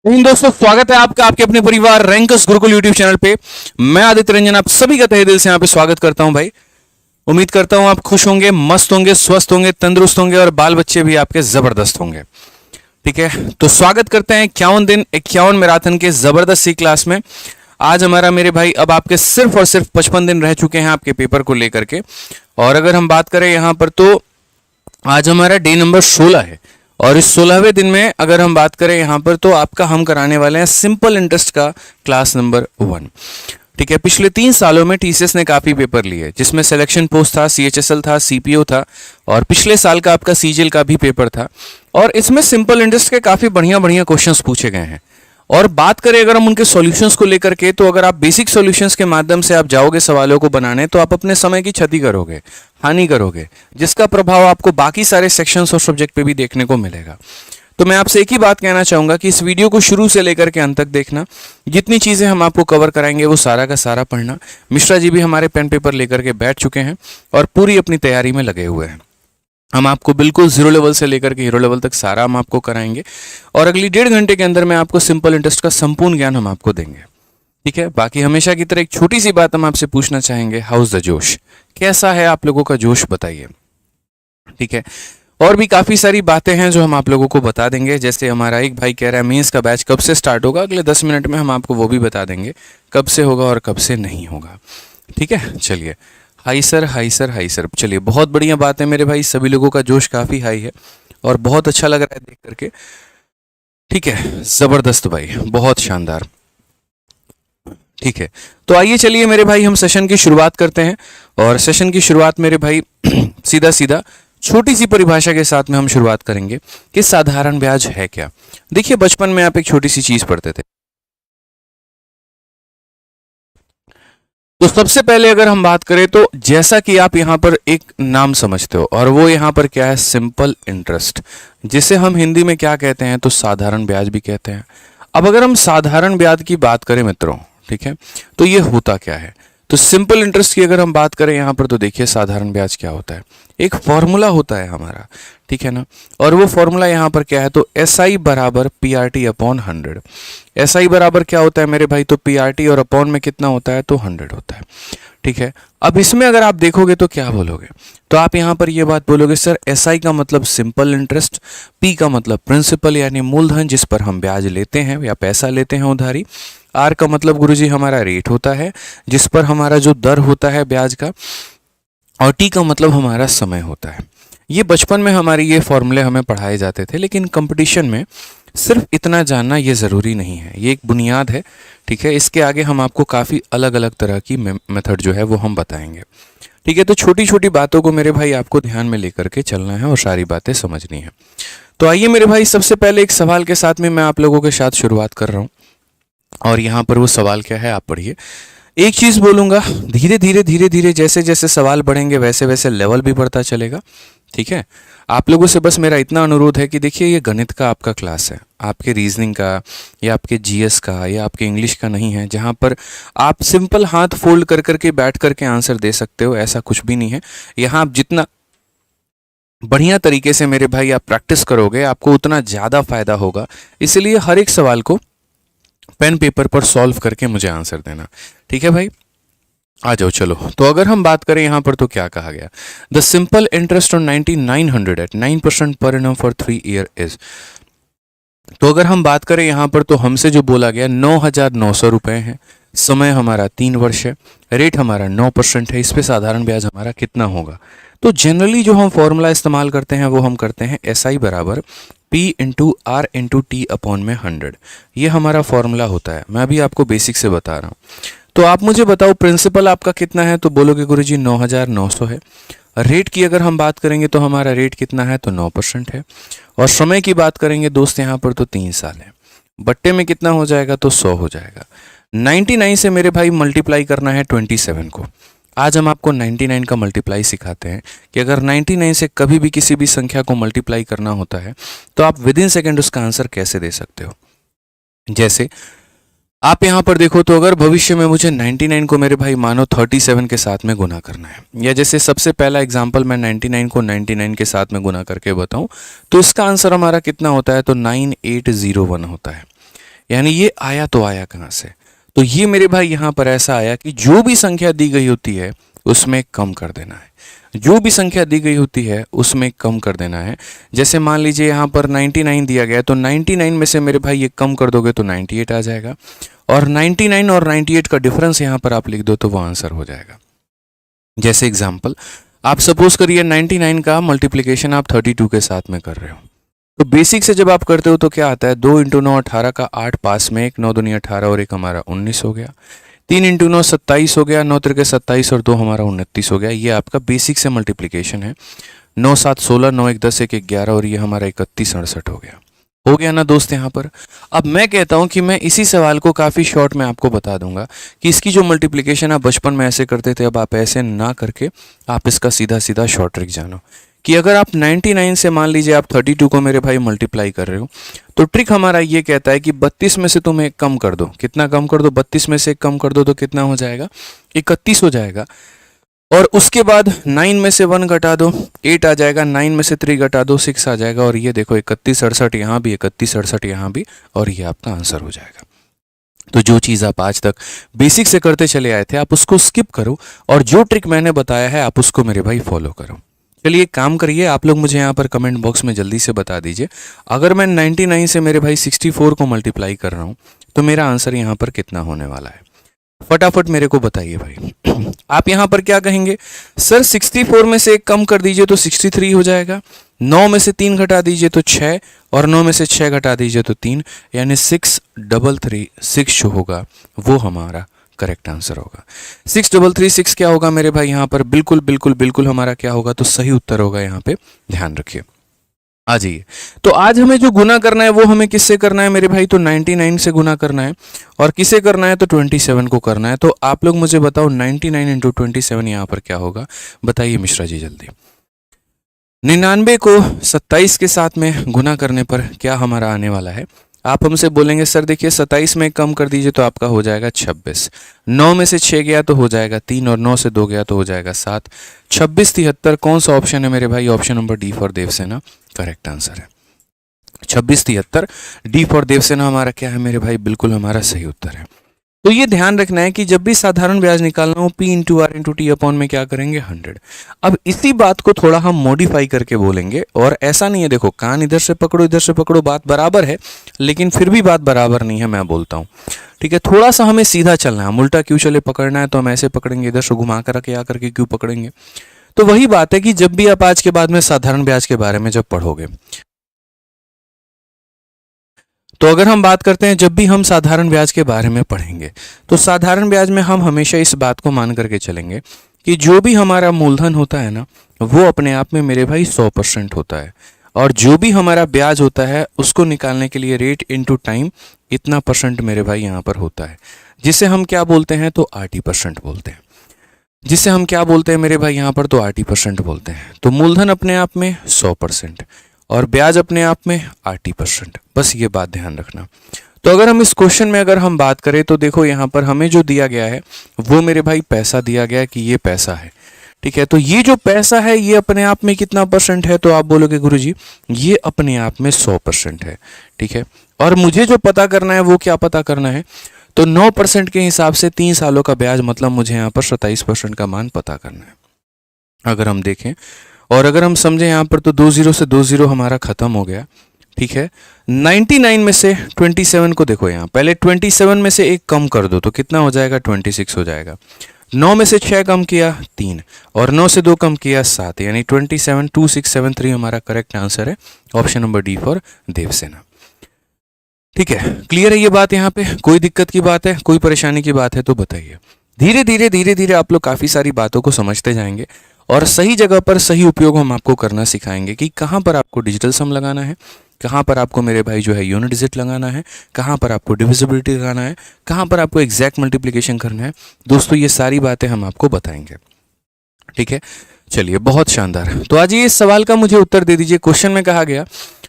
दोस्तों, स्वागत है आपका आपके अपने परिवार रैंकर्स गुरुकुल यूट्यूब चैनल पे। मैं आदित्य रंजन आप सभी का तहे दिल से यहाँ पे स्वागत करता हूं भाई। उम्मीद करता हूं आप खुश होंगे, मस्त होंगे, स्वस्थ होंगे, तंदुरुस्त होंगे और बाल बच्चे भी आपके जबरदस्त होंगे। ठीक है, तो स्वागत करते हैं 51 दिन 51 मैराथन के जबरदस्त सी क्लास में। आज हमारा मेरे भाई अब आपके सिर्फ और सिर्फ 55 दिन रह चुके हैं आपके पेपर को लेकर के। और अगर हम बात करें यहाँ पर तो आज हमारा डे नंबर 16 है और इस 16वें दिन में अगर हम बात करें यहाँ पर तो आपका हम कराने वाले हैं सिंपल इंटरेस्ट का क्लास नंबर 1। ठीक है, पिछले 3 सालों में टीसीएस ने काफ़ी पेपर लिए जिसमें सिलेक्शन पोस्ट था, सीएचएसएल था, सीपीओ था और पिछले साल का आपका सीजीएल का भी पेपर था। और इसमें सिंपल इंटरेस्ट के काफ़ी बढ़िया बढ़िया क्वेश्चंस पूछे गए हैं। और बात करें अगर हम उनके सॉल्यूशंस को लेकर के, तो अगर आप बेसिक सॉल्यूशंस के माध्यम से आप जाओगे सवालों को बनाने तो आप अपने समय की क्षति करोगे, हानि करोगे, जिसका प्रभाव आपको बाकी सारे सेक्शंस और सब्जेक्ट पे भी देखने को मिलेगा। तो मैं आपसे एक ही बात कहना चाहूंगा कि इस वीडियो को शुरू से लेकर के अंत तक देखना। जितनी चीज़ें हम आपको कवर कराएंगे वो सारा का सारा पढ़ना। मिश्रा जी भी हमारे पेन पेपर लेकर के बैठ चुके हैं और पूरी अपनी तैयारी में लगे हुए हैं। हम आपको बिल्कुल 0 लेवल से लेकर के हीरो लेवल तक सारा हम आपको कराएंगे और अगली 1.5 घंटे के अंदर में आपको सिंपल इंटरेस्ट का संपूर्ण ज्ञान हम आपको देंगे। ठीक है, बाकी हमेशा की तरह एक छोटी सी बात हम आपसे पूछना चाहेंगे, हाउस द जोश, कैसा है आप लोगों का जोश बताइए। ठीक है, और भी काफ़ी सारी बातें हैं जो हम आप लोगों को बता देंगे। जैसे हमारा एक भाई कह रहा है मेंस का बैच कब से स्टार्ट होगा, अगले 10 मिनट में हम आपको वो भी बता देंगे कब से होगा और कब से नहीं होगा। ठीक है, चलिए, high sir high sir high sir. चलिए, बहुत बढ़िया बात है मेरे भाई, सभी लोगों का जोश काफ़ी हाई है और बहुत अच्छा लग रहा है देख करके। ठीक है, ज़बरदस्त भाई, बहुत शानदार। ठीक है, तो आइए चलिए मेरे भाई हम सेशन की शुरुआत करते हैं। और सेशन की शुरुआत मेरे भाई सीधा सीधा छोटी सी परिभाषा के साथ में हम शुरुआत करेंगे कि साधारण ब्याज है क्या। देखिए, बचपन में आप एक छोटी सी चीज़ पढ़ते थे। तो सबसे पहले अगर हम बात करें तो जैसा कि आप यहाँ पर एक नाम समझते हो और वो यहाँ पर क्या है, सिंपल इंटरेस्ट, जिसे हम हिंदी में क्या कहते हैं तो साधारण ब्याज भी कहते हैं। अब अगर हम साधारण ब्याज की बात करें मित्रों, ठीक है, तो ये होता क्या है। तो सिंपल इंटरेस्ट की अगर हम बात करें यहाँ पर तो देखिए साधारण ब्याज क्या होता है, एक फॉर्मूला होता है हमारा, ठीक है ना। और वो फॉर्मूला यहाँ पर क्या है तो SI बराबर PRT अपॉन 100। SI बराबर क्या होता है मेरे भाई तो PRT और अपॉन में कितना होता है तो 100 होता है। ठीक है, अब इसमें अगर आप देखोगे तो क्या बोलोगे, तो आप यहाँ पर ये बात बोलोगे सर SI का मतलब सिंपल इंटरेस्ट, P का मतलब प्रिंसिपल यानी मूलधन जिस पर हम ब्याज लेते हैं या पैसा लेते हैं उधारी, R का मतलब गुरुजी हमारा रेट होता है जिस पर हमारा जो दर होता है ब्याज का, और T का मतलब हमारा समय होता है। ये बचपन में हमारी ये फॉर्मूले हमें पढ़ाए जाते थे, लेकिन कंपटीशन में सिर्फ इतना जानना ये ज़रूरी नहीं है, ये एक बुनियाद है। ठीक है, इसके आगे हम आपको काफ़ी अलग अलग तरह की मेथड जो है वो हम बताएंगे। ठीक है, तो छोटी छोटी बातों को मेरे भाई आपको ध्यान में लेकर के चलना है और सारी बातें समझनी है। तो आइए मेरे भाई, सबसे पहले एक सवाल के साथ में मैं आप लोगों के साथ शुरुआत कर रहा हूँ और यहाँ पर वो सवाल क्या है आप पढ़िए। एक चीज़ बोलूँगा, धीरे धीरे धीरे धीरे जैसे जैसे सवाल बढ़ेंगे वैसे वैसे लेवल भी बढ़ता चलेगा। ठीक है, आप लोगों से बस मेरा इतना अनुरोध है कि देखिए ये गणित का आपका क्लास है, आपके रीजनिंग का या आपके जीएस का या आपके इंग्लिश का नहीं है जहाँ पर आप सिंपल हाथ फोल्ड कर करके बैठ करके आंसर दे सकते हो, ऐसा कुछ भी नहीं है। यहाँ आप जितना बढ़िया तरीके से मेरे भाई आप प्रैक्टिस करोगे आपको उतना ज़्यादा फायदा होगा। इसलिए हर एक सवाल को पेन पेपर पर सॉल्व करके मुझे आंसर देना। ठीक है भाई, आ जाओ चलो। तो अगर हम बात करें यहाँ पर तो क्या कहा गया, the simple interest on 9900 at 9% per annum for 3 year is. तो अगर हम बात करें यहाँ पर तो हमसे जो बोला गया 9,900 रुपये है, समय हमारा 3 वर्ष है, रेट हमारा 9% है, इस पे साधारण ब्याज हमारा कितना होगा। तो जनरली जो हम फॉर्मूला इस्तेमाल करते हैं वो हम करते हैं SI बराबर P into R into T upon में 100। ये हमारा फॉर्मूला होता है, मैं अभी आपको बेसिक से बता रहा हूँ। तो आप मुझे बताओ प्रिंसिपल आपका कितना है, तो बोलोगे गुरुजी 9,900 है। रेट की अगर हम बात करेंगे तो हमारा रेट कितना है तो 9% है। और समय की बात करेंगे दोस्त यहाँ पर तो 3 साल है। बट्टे में कितना हो जाएगा तो 100 हो जाएगा। 99 से मेरे भाई मल्टीप्लाई करना है 27 को। आज हम आपको 99 का मल्टीप्लाई सिखाते हैं कि अगर 99 से कभी भी किसी भी संख्या को मल्टीप्लाई करना होता है तो आप विद इन सेकेंड उसका आंसर कैसे दे सकते हो। जैसे आप यहाँ पर देखो तो अगर भविष्य में मुझे 99 को मेरे भाई मानो 37 के साथ में गुना करना है, या जैसे सबसे पहला एग्जांपल मैं 99 को 99 के साथ में गुना करके बताऊं तो इसका आंसर हमारा कितना होता है तो 9801 होता है। यानी ये आया तो आया कहाँ से? तो ये मेरे भाई यहाँ पर ऐसा आया कि जो भी संख्या दी गई होती है उसमें कम कर देना है, जो भी संख्या दी गई होती है उसमें कम कर देना है। जैसे मान लीजिए यहाँ पर 99 दिया गया है, तो 99 में से मेरे भाई ये कम कर दोगे तो 98 आ जाएगा, और 99 और 98 का डिफरेंस यहाँ पर आप लिख दो तो वो आंसर हो जाएगा। जैसे एग्जाम्पल, आप सपोज करिए 99 का मल्टीप्लीकेशन आप 32 के साथ में कर रहे हो, तो बेसिक से जब आप करते हो तो क्या आता है, 2 इंटू 9 18 का 8 पास में, 1 9 दूनी 18 और 1 हमारा 19 हो गया, 3 इंटू 9 27 हो गया, 9 तिरके 27 और 2 हमारा 29 हो गया। ये आपका बेसिक से मल्टीप्लीकेशन है। 9 7 16, 9 1 10, 1 11 और ये हमारा 31 68 हो गया ना दोस्त यहाँ पर। अब मैं कहता हूँ कि मैं इसी सवाल को काफ़ी शॉर्ट में आपको बता दूंगा कि इसकी जो मल्टीप्लिकेशन आप बचपन में ऐसे करते थे, अब आप ऐसे ना करके आप इसका सीधा सीधा शॉर्ट ट्रिक जानो कि अगर आप 99 से मान लीजिए आप 32 को मेरे भाई मल्टीप्लाई कर रहे हो, तो ट्रिक हमारा ये कहता है कि 32 में से तुम एक कम कर दो। कितना कम कर दो? 32 में से एक कम कर दो तो कितना हो जाएगा? 31 हो जाएगा। और उसके बाद 9 में से 1 घटा दो, 8 आ जाएगा, 9 में से 3 घटा दो, 6 आ जाएगा, और ये देखो 31 68 यहाँ भी, 31 68 यहाँ भी, और ये आपका आंसर हो जाएगा। तो जो चीज़ आप आज तक बेसिक से करते चले आए थे आप उसको स्किप करो, और जो ट्रिक मैंने बताया है आप उसको मेरे भाई फॉलो करो। चलिए काम करिए, आप लोग मुझे यहाँ पर कमेंट बॉक्स में जल्दी से बता दीजिए, अगर मैं 99 से मेरे भाई 64 को मल्टीप्लाई कर रहा हूँ तो मेरा आंसर यहाँ पर कितना होने वाला है? फटाफट मेरे को बताइए भाई। आप यहाँ पर क्या कहेंगे? सर 64 में से एक कम कर दीजिए तो 63 हो जाएगा, 9 में से 3 घटा दीजिए तो 6, और 9 में से 6 घटा दीजिए तो 3, यानी 6 जो होगा वो हमारा करेक्ट आंसर होगा। 6 क्या होगा मेरे भाई यहाँ पर? बिल्कुल बिल्कुल बिल्कुल हमारा क्या होगा? तो सही उत्तर होगा। यहाँ पे ध्यान रखिए। आ जाइए, तो आज हमें जो गुना करना है वो हमें किससे करना है मेरे भाई? तो 99 से गुना करना है, और किसे करना है? तो 27 को करना है। तो आप लोग मुझे बताओ 99 इंटू 27 यहाँ पर क्या होगा? बताइए मिश्रा जी जल्दी। 99 को 27 के साथ में गुना करने पर क्या हमारा आने वाला है? आप हमसे बोलेंगे सर देखिए 27 में कम कर दीजिए तो आपका हो जाएगा 26, 9 में से 6 गया तो हो जाएगा 3, और 9 से 2 गया तो हो जाएगा 7, 26 73। कौन सा ऑप्शन है मेरे भाई? Option number D for Devsena correct answer है। 26 73 डी फॉर देवसेना हमारा क्या है मेरे भाई? बिल्कुल हमारा सही उत्तर है। तो ये ध्यान रखना है कि जब भी साधारण ब्याज निकालना हो, P into R into T upon में क्या करेंगे? 100। अब इसी बात को थोड़ा हम मॉडिफाई करके बोलेंगे, और ऐसा नहीं है, देखो कान इधर से पकड़ो इधर से पकड़ो, बात बराबर है, लेकिन फिर भी बात बराबर नहीं है, मैं बोलता हूँ। ठीक है, थोड़ा सा हमें सीधा चलना है। हम उल्टा क्यों चले? पकड़ना है तो हम ऐसे पकड़ेंगे, इधर से घुमा कर के आकर के क्यों पकड़ेंगे? तो वही बात है कि जब भी आप आज के बाद में साधारण ब्याज के बारे में जब पढ़ोगे, तो अगर हम बात करते हैं जब भी हम साधारण ब्याज के बारे में पढ़ेंगे, तो साधारण ब्याज में हम हमेशा इस बात को मान करके चलेंगे कि जो भी हमारा मूलधन होता है ना, वो अपने आप में मेरे भाई 100% होता है, और जो भी हमारा ब्याज होता है उसको निकालने के लिए रेट इनटू टाइम इतना परसेंट मेरे भाई यहाँ पर होता है, जिसे हम क्या बोलते हैं? तो RT% बोलते हैं। जिसे हम क्या बोलते हैं मेरे भाई यहाँ पर? तो RT% बोलते हैं। तो मूलधन अपने आप में 100% और ब्याज अपने आप में RT%, बस ये बात ध्यान रखना। तो अगर हम इस क्वेश्चन में अगर हम बात करें तो देखो यहाँ पर हमें जो दिया गया है वो मेरे भाई पैसा दिया गया है कि ये पैसा है। ठीक है, तो ये जो पैसा है ये अपने आप में कितना परसेंट है? तो आप बोलोगे गुरुजी ये अपने आप में 100% है। ठीक है, और मुझे जो पता करना है वो क्या पता करना है? तो 9% के हिसाब से 3 सालों का ब्याज, मतलब मुझे यहाँ पर 27% का मान पता करना है। अगर हम देखें और अगर हम समझें यहाँ पर, तो 2 0 से 2 0 हमारा खत्म हो गया। ठीक है, 99 में से 27 को देखो, यहाँ पहले 27 में से एक कम कर दो तो कितना हो जाएगा? 26 हो जाएगा। 9 में से 6 कम किया 3, और 9 से 2 कम किया 7, यानी 27 2673 हमारा करेक्ट आंसर है। Option number D for Devasena. ठीक है, क्लियर है ये बात? यहाँ पे कोई दिक्कत की बात है, कोई परेशानी की बात है तो बताइए। धीरे धीरे आप लोग काफ़ी सारी बातों को समझते जाएंगे और सही जगह पर सही उपयोग हम आपको करना सिखाएंगे कि कहाँ पर आपको डिजिटल सम लगाना है, कहाँ पर आपको मेरे भाई जो है यूनिट डिजिट लगाना है, कहाँ पर आपको डिविजिबिलिटी लगाना है, कहाँ पर आपको एग्जैक्ट मल्टीप्लिकेशन करना है। दोस्तों ये सारी बातें हम आपको बताएंगे। ठीक है, चलिए बहुत शानदार। तो आज ये इस सवाल का मुझे उत्तर दे दीजिए। क्वेश्चन में कहा गया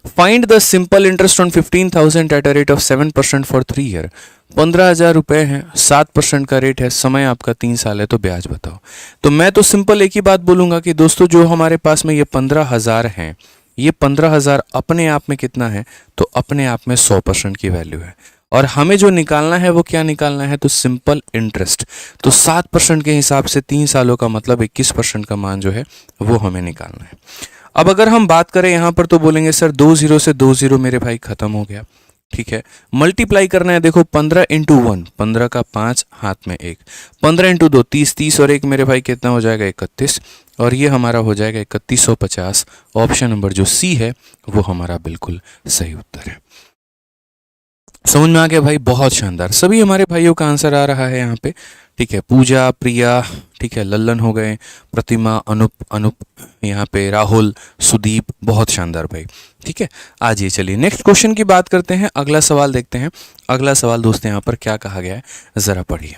find the simple interest on 15,000 eight a rate of 7% for 3 year. 15,000 रुपये हैं, 7% का रेट है, समय आपका 3 साल है, तो ब्याज बताओ। तो मैं तो सिंपल एक ही बात बोलूंगा कि दोस्तों जो हमारे पास में ये 15,000 हैं, ये 15,000 अपने आप में कितना है? तो अपने आप में 100% की वैल्यू है। और हमें जो निकालना है वो क्या निकालना है, तो सिंपल इंटरेस्ट। तो 7% के हिसाब से 3 सालों का मतलब 21% का मान जो है वो हमें निकालना है। अब अगर हम बात करें यहाँ पर तो बोलेंगे सर 2 0 से 2 0 मेरे भाई खत्म हो गया, ठीक है। मल्टीप्लाई करना है, देखो 15 इंटू 1, 15 का 5 हाथ में 1, 15 इंटू 2 30, 30 और 1 मेरे भाई कितना हो जाएगा 31, और ये हमारा हो जाएगा 3150। ऑप्शन नंबर जो सी है वो हमारा बिल्कुल सही उत्तर है। समझ में आ गया भाई, बहुत शानदार। सभी हमारे भाइयों का आंसर आ रहा है यहाँ पे, ठीक है। पूजा, प्रिया, ठीक है, लल्लन हो गए, प्रतिमा, अनुप यहाँ पे राहुल, सुदीप, बहुत शानदार भाई, ठीक है। आज ये चलिए नेक्स्ट क्वेश्चन की बात करते हैं, अगला सवाल देखते हैं। अगला सवाल दोस्तों यहाँ पर क्या कहा गया है जरा पढ़िए।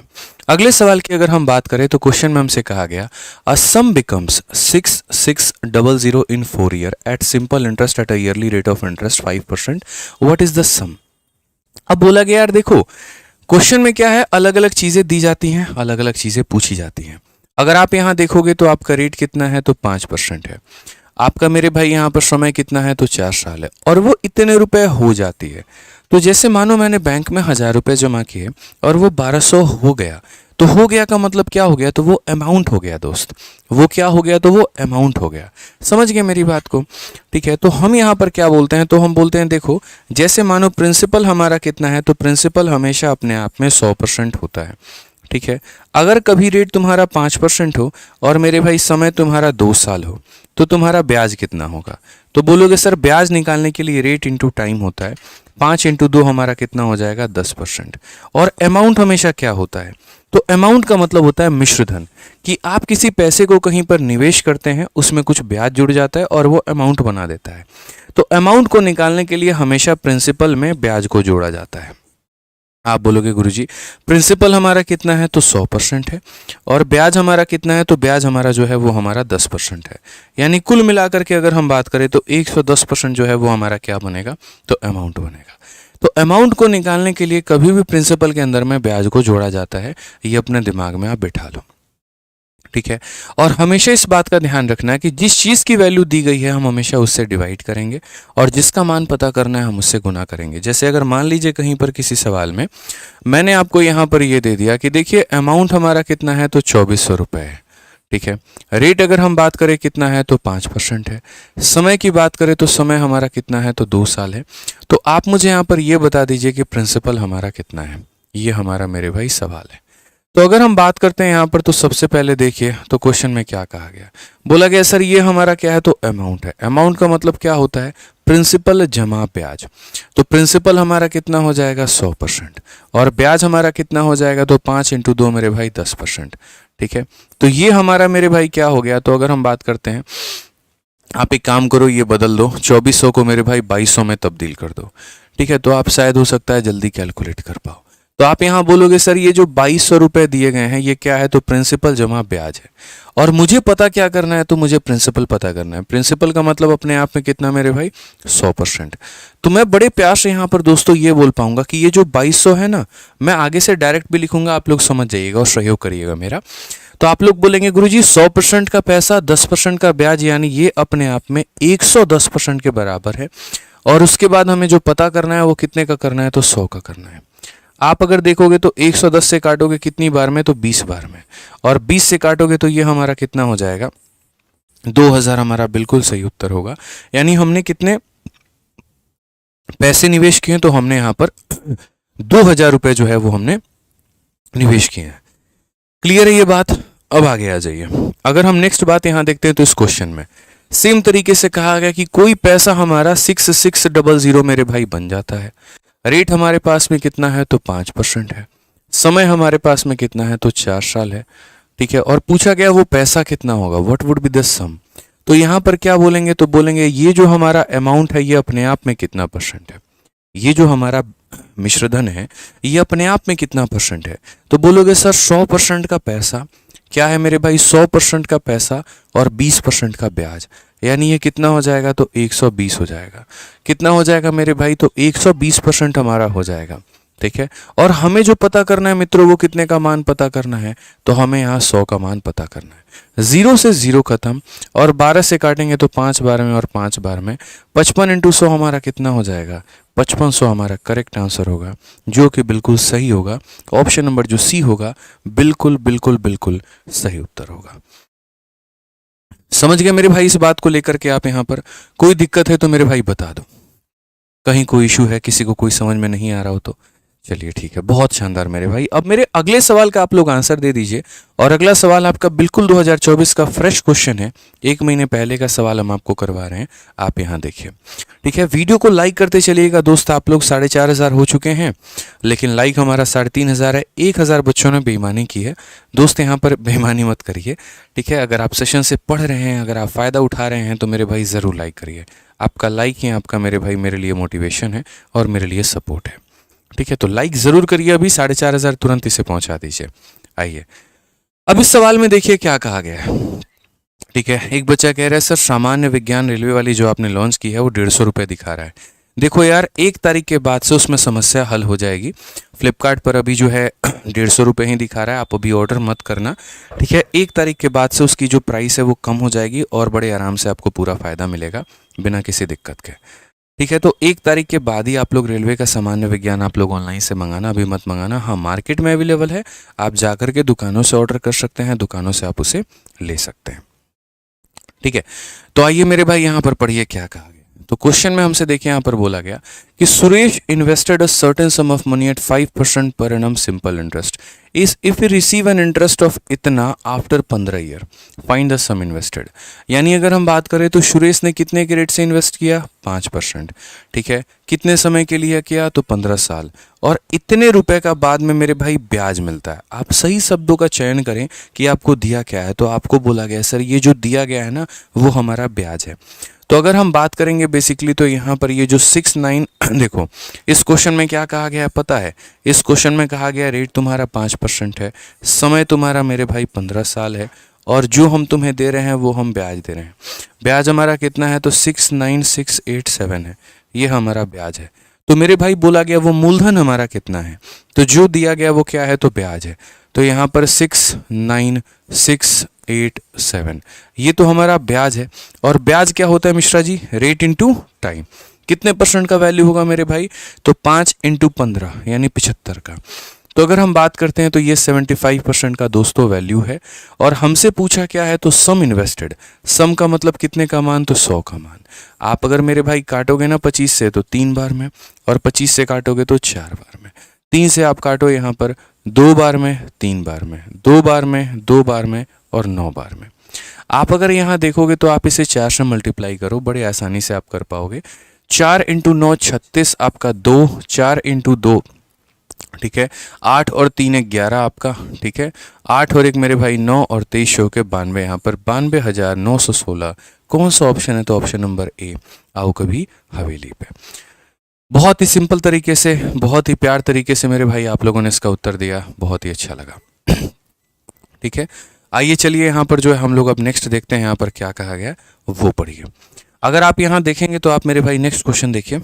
अगले सवाल की अगर हम बात करें तो क्वेश्चन में हमसे कहा गया a sum becomes 6600 in 4 year at simple interest at a yearly rate of interest 5%, what is the sum. अब बोला गया यार देखो क्वेश्चन में क्या है, अलग अलग चीजें दी जाती हैं, अलग अलग चीजें पूछी जाती हैं। अगर आप यहां देखोगे तो आपका रेट कितना है, तो 5% है। आपका मेरे भाई यहां पर समय कितना है, तो 4 साल है, और वो इतने रुपए हो जाती है। तो जैसे मानो मैंने बैंक में 1000 रुपए जमा किए और वो 1200 हो गया, तो हो गया का मतलब क्या हो गया, तो वो अमाउंट हो गया दोस्त। वो क्या हो गया, तो वो अमाउंट हो गया। समझ गए मेरी बात को, ठीक है। तो हम यहाँ पर क्या बोलते हैं, तो हम बोलते हैं देखो जैसे मानो प्रिंसिपल हमारा कितना है, तो प्रिंसिपल हमेशा अपने आप में 100% होता है, ठीक है। अगर कभी रेट तुम्हारा 5% हो और मेरे भाई समय तुम्हारा 2 साल हो, तो तुम्हारा ब्याज कितना होगा। तो बोलोगे सर ब्याज निकालने के लिए रेट इंटू टाइम होता है, 5 इंटू 2 हमारा कितना हो जाएगा 10%। और अमाउंट हमेशा क्या होता है, तो अमाउंट का मतलब होता है मिश्र धन, कि आप किसी पैसे को कहीं पर निवेश करते हैं, उसमें कुछ ब्याज जुड़ जाता है और वो अमाउंट बना देता है। तो अमाउंट को निकालने के लिए हमेशा प्रिंसिपल में ब्याज को जोड़ा जाता है। आप बोलोगे गुरुजी प्रिंसिपल हमारा कितना है, तो 100% है, और ब्याज हमारा कितना है, तो ब्याज हमारा जो है वो हमारा 10% है। यानी कुल मिलाकर के अगर हम बात करें तो 110% जो है वो हमारा क्या बनेगा, तो अमाउंट बनेगा। तो अमाउंट को निकालने के लिए कभी भी प्रिंसिपल के अंदर में ब्याज को जोड़ा जाता है, ये अपने दिमाग में आप बिठा लो, ठीक है। और हमेशा इस बात का ध्यान रखना है कि जिस चीज़ की वैल्यू दी गई है हम हमेशा उससे डिवाइड करेंगे, और जिसका मान पता करना है हम उससे गुना करेंगे। जैसे अगर मान लीजिए कहीं पर किसी सवाल में मैंने आपको यहाँ पर ये दे दिया कि देखिए अमाउंट हमारा कितना है, तो 2400 रुपये है, ठीक है। रेट अगर हम बात करें कितना है, तो 5% है। समय की बात करें तो समय हमारा कितना है, तो 2 साल है। तो आप मुझे यहाँ पर ये बता दीजिए कि प्रिंसिपल हमारा कितना है, ये हमारा मेरे भाई सवाल है। तो अगर हम बात करते हैं यहाँ पर तो सबसे पहले देखिए तो क्वेश्चन में क्या कहा गया, बोला गया सर ये हमारा क्या है, तो अमाउंट है। अमाउंट का मतलब क्या होता है, प्रिंसिपल जमा ब्याज। तो प्रिंसिपल हमारा कितना हो जाएगा 100%, और ब्याज हमारा कितना हो जाएगा, तो 5 इंटू 2 मेरे भाई 10%, ठीक है। तो ये हमारा मेरे भाई क्या हो गया, तो अगर हम बात करते हैं, आप एक काम करो ये बदल दो, 2400 को मेरे भाई 2200 में तब्दील कर दो, ठीक है। तो आप शायद हो सकता है जल्दी कैलकुलेट कर पाओ। तो आप यहाँ बोलोगे सर ये जो 2200 रुपए दिए गए हैं ये क्या है, तो प्रिंसिपल जमा ब्याज है, और मुझे पता क्या करना है, तो मुझे प्रिंसिपल पता करना है। प्रिंसिपल का मतलब अपने आप में कितना मेरे भाई 100%। तो मैं बड़े प्यार से यहाँ पर दोस्तों ये बोल पाऊंगा कि ये जो 2200 है ना, मैं आगे से डायरेक्ट भी लिखूंगा, आप लोग समझ जाइएगा और सहयोग करिएगा मेरा। तो आप लोग बोलेंगे गुरुजी 100% का पैसा 10% का ब्याज, यानी ये अपने आप में 110% के बराबर है। और उसके बाद हमें जो पता करना है वो कितने का करना है, तो 100 का करना है। आप अगर देखोगे तो 110 से काटोगे कितनी बार में, तो 20 बार में, और 20 से काटोगे तो ये हमारा कितना हो जाएगा 2000, हमारा बिल्कुल सही उत्तर होगा। यानी हमने कितने पैसे निवेश किए, तो हमने यहाँ पर 2000 रुपए जो है वो हमने निवेश किए हैं। क्लियर है ये बात। अब आगे आ जाइए, अगर हम नेक्स्ट बात यहाँ देखते हैं तो इस क्वेश्चन में सेम तरीके से कहा गया कि कोई पैसा हमारा 6600 मेरे भाई बन जाता है। रेट हमारे पास में कितना है, तो 5% है। समय हमारे पास में कितना है, तो 4 साल है, ठीक है। और पूछा गया वो पैसा कितना होगा, व्हाट वुड बी द सम। तो यहाँ पर क्या बोलेंगे, तो बोलेंगे ये जो हमारा अमाउंट है ये अपने आप में कितना परसेंट है, ये जो हमारा मिश्रधन है ये अपने आप में कितना परसेंट है। तो बोलोगे सर 100% का पैसा क्या है मेरे भाई, 100% का पैसा और 20% का ब्याज, यानी ये कितना हो जाएगा, तो 120 हो जाएगा। कितना हो जाएगा मेरे भाई, तो 120% हमारा हो जाएगा। ठीक है। और हमें जो पता करना है मित्रों वो कितने का मान पता करना है, तो हमें यहाँ 100 का मान पता करना है। 0 से 0 खत्म, और 12 से काटेंगे तो 5 बार में और 5 बार में 55 इंटू 100 हमारा कितना हो जाएगा, 5500 हमारा करेक्ट आंसर होगा, जो कि बिल्कुल सही होगा। ऑप्शन नंबर जो सी होगा बिल्कुल बिल्कुल बिल्कुल सही उत्तर होगा। समझ गए मेरे भाई इस बात को लेकर के? आप यहाँ पर कोई दिक्कत है तो मेरे भाई बता दो, कहीं कोई इशू है, किसी को कोई समझ में नहीं आ रहा हो तो। चलिए ठीक है, बहुत शानदार मेरे भाई। अब मेरे अगले सवाल का आप लोग आंसर दे दीजिए, और अगला सवाल आपका बिल्कुल 2024 का फ्रेश क्वेश्चन है, 1 महीने पहले का सवाल हम आपको करवा रहे हैं। आप यहाँ देखिए, ठीक है। वीडियो को लाइक करते चलिएगा दोस्त। आप लोग 4500 हो चुके हैं, लेकिन लाइक हमारा 3500 है। 1000 बच्चों ने बेईमानी की है दोस्त, यहाँ पर बेईमानी मत करिए, ठीक है। अगर आप सेशन से पढ़ रहे हैं, अगर आप फ़ायदा उठा रहे हैं तो मेरे भाई ज़रूर लाइक करिए। आपका लाइक ही आपका मेरे भाई मेरे लिए मोटिवेशन है और मेरे लिए सपोर्ट है, ठीक है। तो लाइक ज़रूर करिए, अभी 4500 तुरंत इसे पहुंचा दीजिए। आइए अब इस सवाल में देखिए क्या कहा गया है, ठीक है। एक बच्चा कह रहा है सर सामान्य विज्ञान रेलवे वाली जो आपने लॉन्च की है वो 150 रुपये दिखा रहा है। देखो यार, 1 तारीख के बाद से उसमें समस्या हल हो जाएगी। फ्लिपकार्ट पर अभी जो है 150 रुपये ही दिखा रहा है, आप अभी ऑर्डर मत करना, ठीक है। 1 तारीख के बाद से उसकी जो प्राइस है वो कम हो जाएगी और बड़े आराम से आपको पूरा फ़ायदा मिलेगा बिना किसी दिक्कत के, ठीक है। तो 1 तारीख के बाद ही आप लोग रेलवे का सामान्य विज्ञान आप लोग ऑनलाइन से मंगाना, अभी मत मंगाना। हाँ, मार्केट में अवेलेबल है, आप जाकर के दुकानों से ऑर्डर कर सकते हैं, दुकानों से आप उसे ले सकते हैं, ठीक है। तो आइए मेरे भाई यहाँ पर पढ़िए क्या कहा गया। तो क्वेश्चन में हमसे देखिए यहाँ पर बोला गया कि Suresh invested a certain sum of money at 5% per annum simple interest is if you receive an interest of इतना after 15 year, find the sum invested. यानी अगर हम बात करें तो सुरेश ने कितने के रेट से इन्वेस्ट किया, 5%, ठीक है। कितने समय के लिए किया, तो 15 साल, और इतने रुपए का बाद में मेरे भाई ब्याज मिलता है। आप सही शब्दों का चयन करें कि आपको दिया क्या है। तो आपको बोला गया सर ये जो दिया गया है ना वो हमारा ब्याज है। तो अगर हम बात करेंगे बेसिकली तो यहाँ पर ये जो 6-9 देखो इस क्वेश्चन में क्या कहा गया है पता है, इस क्वेश्चन में कहा गया रेट तुम्हारा 5% है, समय तुम्हारा मेरे भाई 15 साल है, और जो हम तुम्हें दे रहे हैं वो हम ब्याज दे रहे हैं। ब्याज हमारा कितना है, तो 69687 है, ये हमारा ब्याज है। तो मेरे भाई बोला गया वो मूलधन हमारा कितना है, तो जो दिया गया वो क्या है, तो ब्याज है। तो यहाँ पर 69687, ये तो हमारा ब्याज है। और ब्याज क्या होता है Mishra ji, rate into time. कितने परसेंट का वैल्यू होगा मेरे भाई, तो 5 × 15 यानी 75 का। तो अगर हम बात करते हैं तो ये 75% का दोस्तों वैल्यू है। और हमसे पूछा क्या है, तो सम इन्वेस्टेड। सम का मतलब कितने का मान, तो 100 का मान। आप अगर मेरे भाई काटोगे ना 25 से तो 3 बार में, और 25 से काटोगे तो 4 बार में। 3 से आप काटो यहाँ पर 2 बार में, 3 बार में, 2 बार में, 2 बार में, और 9 बार में। आप अगर यहाँ देखोगे तो आप इसे 4 से मल्टीप्लाई करो, बड़े आसानी से आप कर पाओगे। 4 × 9 36 आपका 2, 4 × 2 ठीक है 8 और 3 11 आपका, ठीक है। 8 और 1 मेरे भाई 9 और 23 होके 92, यहाँ पर 92,916। कौन सा ऑप्शन है, तो ऑप्शन नंबर ए, आओ कभी हवेली पे। बहुत ही सिंपल तरीके से, बहुत ही प्यार तरीके से मेरे भाई आप लोगों ने इसका उत्तर दिया, बहुत ही अच्छा लगा, ठीक है। आइए चलिए यहाँ पर जो है हम लोग अब नेक्स्ट देखते हैं यहाँ पर क्या कहा गया वो पढ़िए। अगर आप यहाँ देखेंगे तो आप मेरे भाई नेक्स्ट क्वेश्चन देखिए,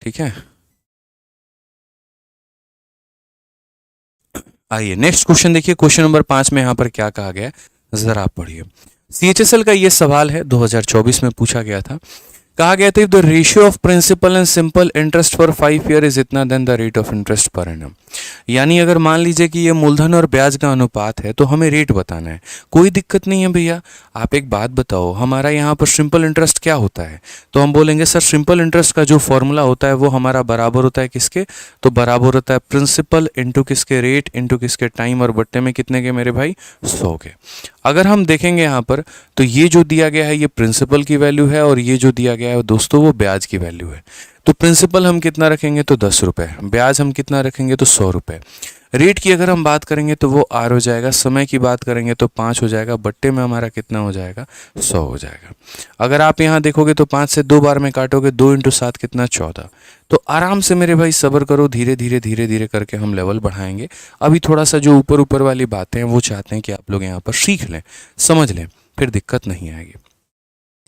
ठीक है। आइए नेक्स्ट क्वेश्चन देखिए, क्वेश्चन नंबर 5 में यहाँ पर क्या कहा गया है जरा आप पढ़िए। CHSL का ये सवाल है, 2024 में पूछा गया था। कहा गया था the ratio of principal and simple interest for 5 year is इतना then the rate of interest per annum. यानी अगर मान लीजिए कि ये मूलधन और ब्याज का अनुपात है तो हमें रेट बताना है। कोई दिक्कत नहीं है भैया, आप एक बात बताओ, हमारा यहाँ पर सिंपल इंटरेस्ट क्या होता है, तो हम बोलेंगे सर सिंपल इंटरेस्ट का जो फॉर्मूला होता है वो हमारा बराबर होता है किसके, तो बराबर होता है प्रिंसिपल इंटू किसके, रेट इंटू किसके, टाइम, और बट्टे में कितने के मेरे भाई, 100 के। अगर हम देखेंगे यहाँ पर तो ये जो दिया गया है ये प्रिंसिपल की वैल्यू है, और ये जो दिया गया है दोस्तों वो ब्याज की वैल्यू है। तो प्रिंसिपल हम कितना रखेंगे, तो 10 रुपये, ब्याज हम कितना रखेंगे, तो 100 रुपये। रेट की अगर हम बात करेंगे तो वो R हो जाएगा, समय की बात करेंगे तो 5 हो जाएगा, बट्टे में हमारा कितना हो जाएगा, 100 हो जाएगा। अगर आप यहाँ देखोगे तो 5 से 2 बार में काटोगे, 2 × 7 कितना, 14। तो आराम से मेरे भाई सब्र करो, धीरे धीरे धीरे धीरे करके हम लेवल बढ़ाएंगे। अभी थोड़ा सा जो ऊपर ऊपर वाली बातें हैं वो चाहते हैं कि आप लोग यहाँ पर सीख लें, समझ लें, फिर दिक्कत नहीं आएगी,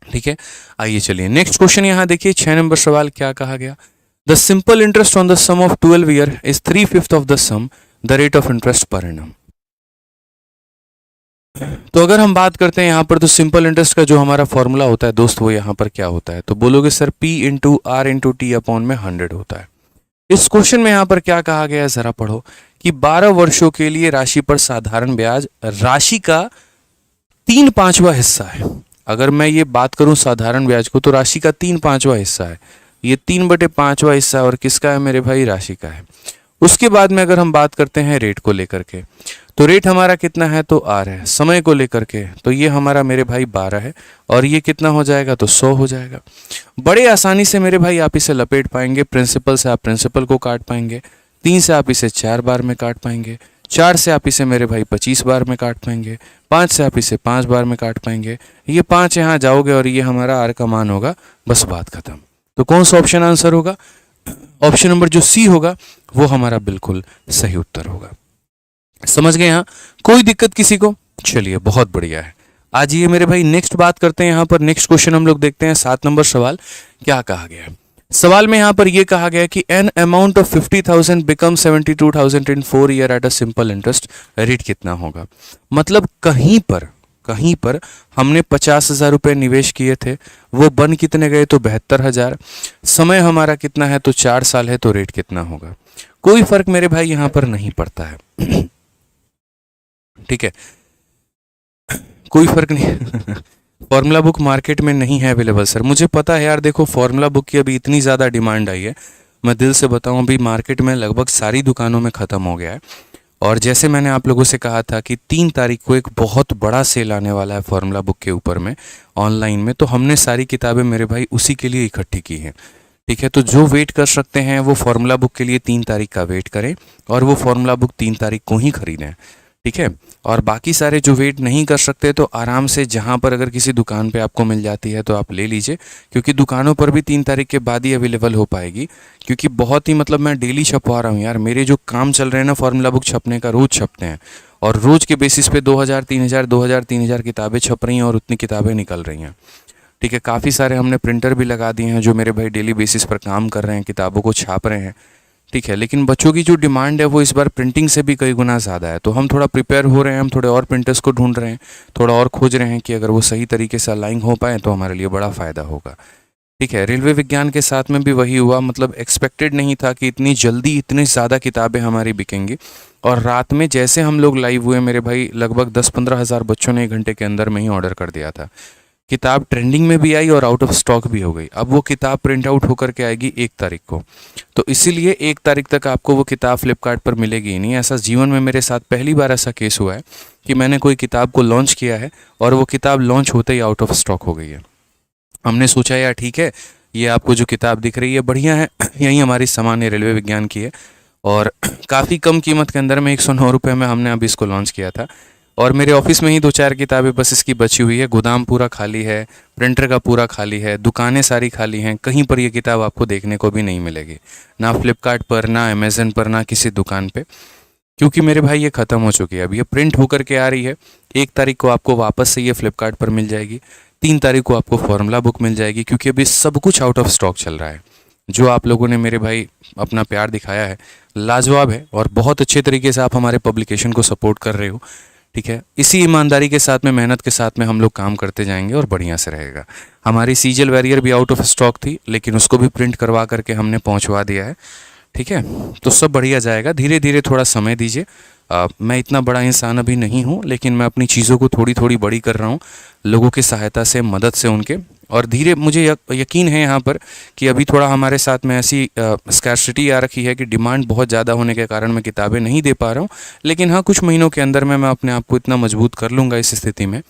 ठीक है। आइए चलिए नेक्स्ट क्वेश्चन यहाँ देखिए, 6 नंबर सवाल क्या कहा गया। The simple interest on the sum of 12 year is 3/5 of the sum, the rate of interest per annum. तो अगर हम बात करते हैं यहाँ पर, तो सिंपल इंटरेस्ट का जो हमारा फॉर्मूला होता है दोस्त, वो यहाँ पर क्या होता है, तो बोलोगे sir P into R into T upon में 100 होता है। इस क्वेश्चन में यहाँ पर क्या कहा गया है जरा पढ़ो कि 12 वर्षों के लिए राशि पर साधारण ब्याज राशि का 3/5वां हिस्सा है। अगर मैं ये बात करूं साधारण ब्याज को, तो राशि का 3/5वां हिस्सा है। ये 3/5वां हिस्सा है और किसका है मेरे भाई, राशि का है। उसके बाद में अगर हम बात करते हैं रेट को लेकर के, तो रेट हमारा कितना है, तो आर है। समय को लेकर के तो ये हमारा मेरे भाई 12 है और ये कितना हो जाएगा, तो 100 हो जाएगा। बड़े आसानी से मेरे भाई आप इसे लपेट पाएंगे। प्रिंसिपल से आप प्रिंसिपल को काट पाएंगे, 3 से आप इसे 4 बार में काट पाएंगे, 4 से आप इसे मेरे भाई 25 बार में काट पाएंगे, 5 से आप इसे 5 बार में काट पाएंगे। ये 5 यहाँ जाओगे और ये हमारा आर का मान होगा, बस बात खत्म। तो कौन सा ऑप्शन आंसर होगा, ऑप्शन नंबर जो सी होगा वो हमारा बिल्कुल सही उत्तर होगा। समझ गए यहाँ, कोई दिक्कत किसी को? चलिए बहुत बढ़िया है। आज ये मेरे भाई नेक्स्ट बात करते हैं। यहाँ पर नेक्स्ट क्वेश्चन हम लोग देखते हैं, 7 नंबर सवाल क्या कहा गया है। सवाल में यहाँ पर ये कहा गया है कि N amount of 50,000 become 72,000 in 4 year eight a simple interest, rate कितना होगा। मतलब कहीं पर हमने 50,000 रुपये निवेश किए थे, वो बन कितने गए, तो 72,000। समय हमारा कितना है, तो 4 साल है, तो रेट कितना होगा। कोई फर्क मेरे भाई यहाँ पर नहीं पड़ता है। ठीक है, कोई फर्क नहीं। फॉर्मूला बुक मार्केट में नहीं है अवेलेबल सर, मुझे पता है यार। देखो फॉर्मूला बुक की अभी इतनी ज़्यादा डिमांड आई है, मैं दिल से बताऊं अभी मार्केट में लगभग सारी दुकानों में ख़त्म हो गया है। और जैसे मैंने आप लोगों से कहा था कि 3 तारीख को एक बहुत बड़ा सेल आने वाला है फॉर्मूला बुक के ऊपर में ऑनलाइन में, तो हमने सारी किताबें मेरे भाई उसी के लिए इकट्ठी की हैं। ठीक है, तो जो वेट कर सकते हैं वो फॉर्मूला बुक के लिए 3 तारीख का वेट करें और वो फॉर्मूला बुक 3 तारीख को ही खरीदें। ठीक है, और बाकी सारे जो वेट नहीं कर सकते तो आराम से जहाँ पर अगर किसी दुकान पे आपको मिल जाती है तो आप ले लीजिए, क्योंकि दुकानों पर भी 3 तारीख के बाद ही अवेलेबल हो पाएगी। क्योंकि बहुत ही मतलब मैं डेली छपवा रहा हूँ यार, मेरे जो काम चल रहे हैं ना फॉर्मूला बुक छपने का, रोज़ छपते हैं और रोज़ के बेसिस पे 2,000 3,000 किताबें छप रही हैं और उतनी किताबें निकल रही हैं। ठीक है, काफ़ी सारे हमने प्रिंटर भी लगा दिए हैं जो मेरे भाई डेली बेसिस पर काम कर रहे हैं, किताबों को छाप रहे हैं। ठीक है, लेकिन बच्चों की जो डिमांड है वो इस बार प्रिंटिंग से भी कई गुना ज़्यादा है, तो हम थोड़ा प्रिपेयर हो रहे हैं, हम थोड़े और प्रिंटर्स को ढूंढ रहे हैं, थोड़ा और खोज रहे हैं कि अगर वो सही तरीके से अलाइन हो पाए तो हमारे लिए बड़ा फ़ायदा होगा। ठीक है, रेलवे विज्ञान के साथ में भी वही हुआ, मतलब एक्सपेक्टेड नहीं था कि इतनी जल्दी इतनी ज़्यादा किताबें हमारी बिकेंगी। और रात में जैसे हम लोग लाइव हुए मेरे भाई, लगभग 10-15 हज़ार बच्चों ने 1 घंटे के अंदर में ही ऑर्डर कर दिया था। किताब ट्रेंडिंग में भी आई और आउट ऑफ स्टॉक भी हो गई। अब वो किताब प्रिंट आउट होकर के आएगी 1 तारीख को, तो इसीलिए 1 तारीख तक आपको वो किताब फ्लिपकार्ट पर मिलेगी ही नहीं। ऐसा जीवन में मेरे साथ पहली बार ऐसा केस हुआ है कि मैंने कोई किताब को लॉन्च किया है और वो किताब लॉन्च होते ही आउट ऑफ स्टॉक हो गई है। हमने सोचा यार ठीक है, ये आपको जो किताब दिख रही है बढ़िया है, यही हमारी सामान्य रेलवे विज्ञान की है और काफ़ी कम कीमत के अंदर में 109 रुपये में हमने अभी इसको लॉन्च किया था। और मेरे ऑफिस में ही 2-4 किताबें बस इसकी बची हुई है, गोदाम पूरा खाली है, प्रिंटर का पूरा खाली है, दुकानें सारी खाली हैं, कहीं पर ये किताब आपको देखने को भी नहीं मिलेगी, ना फ्लिपकार्ट पर, ना अमेज़न पर, ना किसी दुकान पे, क्योंकि मेरे भाई ये ख़त्म हो चुकी है। अब ये प्रिंट होकर के आ रही है, 1 तारीख को आपको वापस से ये फ्लिपकार्ट पर मिल जाएगी, 3 तारीख को आपको फॉर्मूला बुक मिल जाएगी, क्योंकि अभी सब कुछ आउट ऑफ स्टॉक चल रहा है। जो आप लोगों ने मेरे भाई अपना प्यार दिखाया है लाजवाब है और बहुत अच्छे तरीके से आप हमारे पब्लिकेशन को सपोर्ट कर रहे हो। ठीक है, इसी ईमानदारी के साथ में, मेहनत के साथ में हम लोग काम करते जाएंगे और बढ़िया से रहेगा। हमारी सीजल वैरियर भी आउट ऑफ स्टॉक थी, लेकिन उसको भी प्रिंट करवा करके हमने पहुंचवा दिया है। ठीक है, तो सब बढ़िया जाएगा, धीरे धीरे थोड़ा समय दीजिए। मैं इतना बड़ा इंसान अभी नहीं हूँ, लेकिन मैं अपनी चीज़ों को थोड़ी थोड़ी बड़ी कर रहा हूँ लोगों की सहायता से, मदद से उनके। और धीरे मुझे यकीन है यहाँ पर कि अभी थोड़ा हमारे साथ में ऐसी स्कैर्सिटी आ रखी है कि डिमांड बहुत ज़्यादा होने के कारण मैं किताबें नहीं दे पा रहा हूँ। लेकिन हाँ, कुछ महीनों के अंदर में मैं अपने आप को इतना मजबूत कर लूँगा इस स्थिति में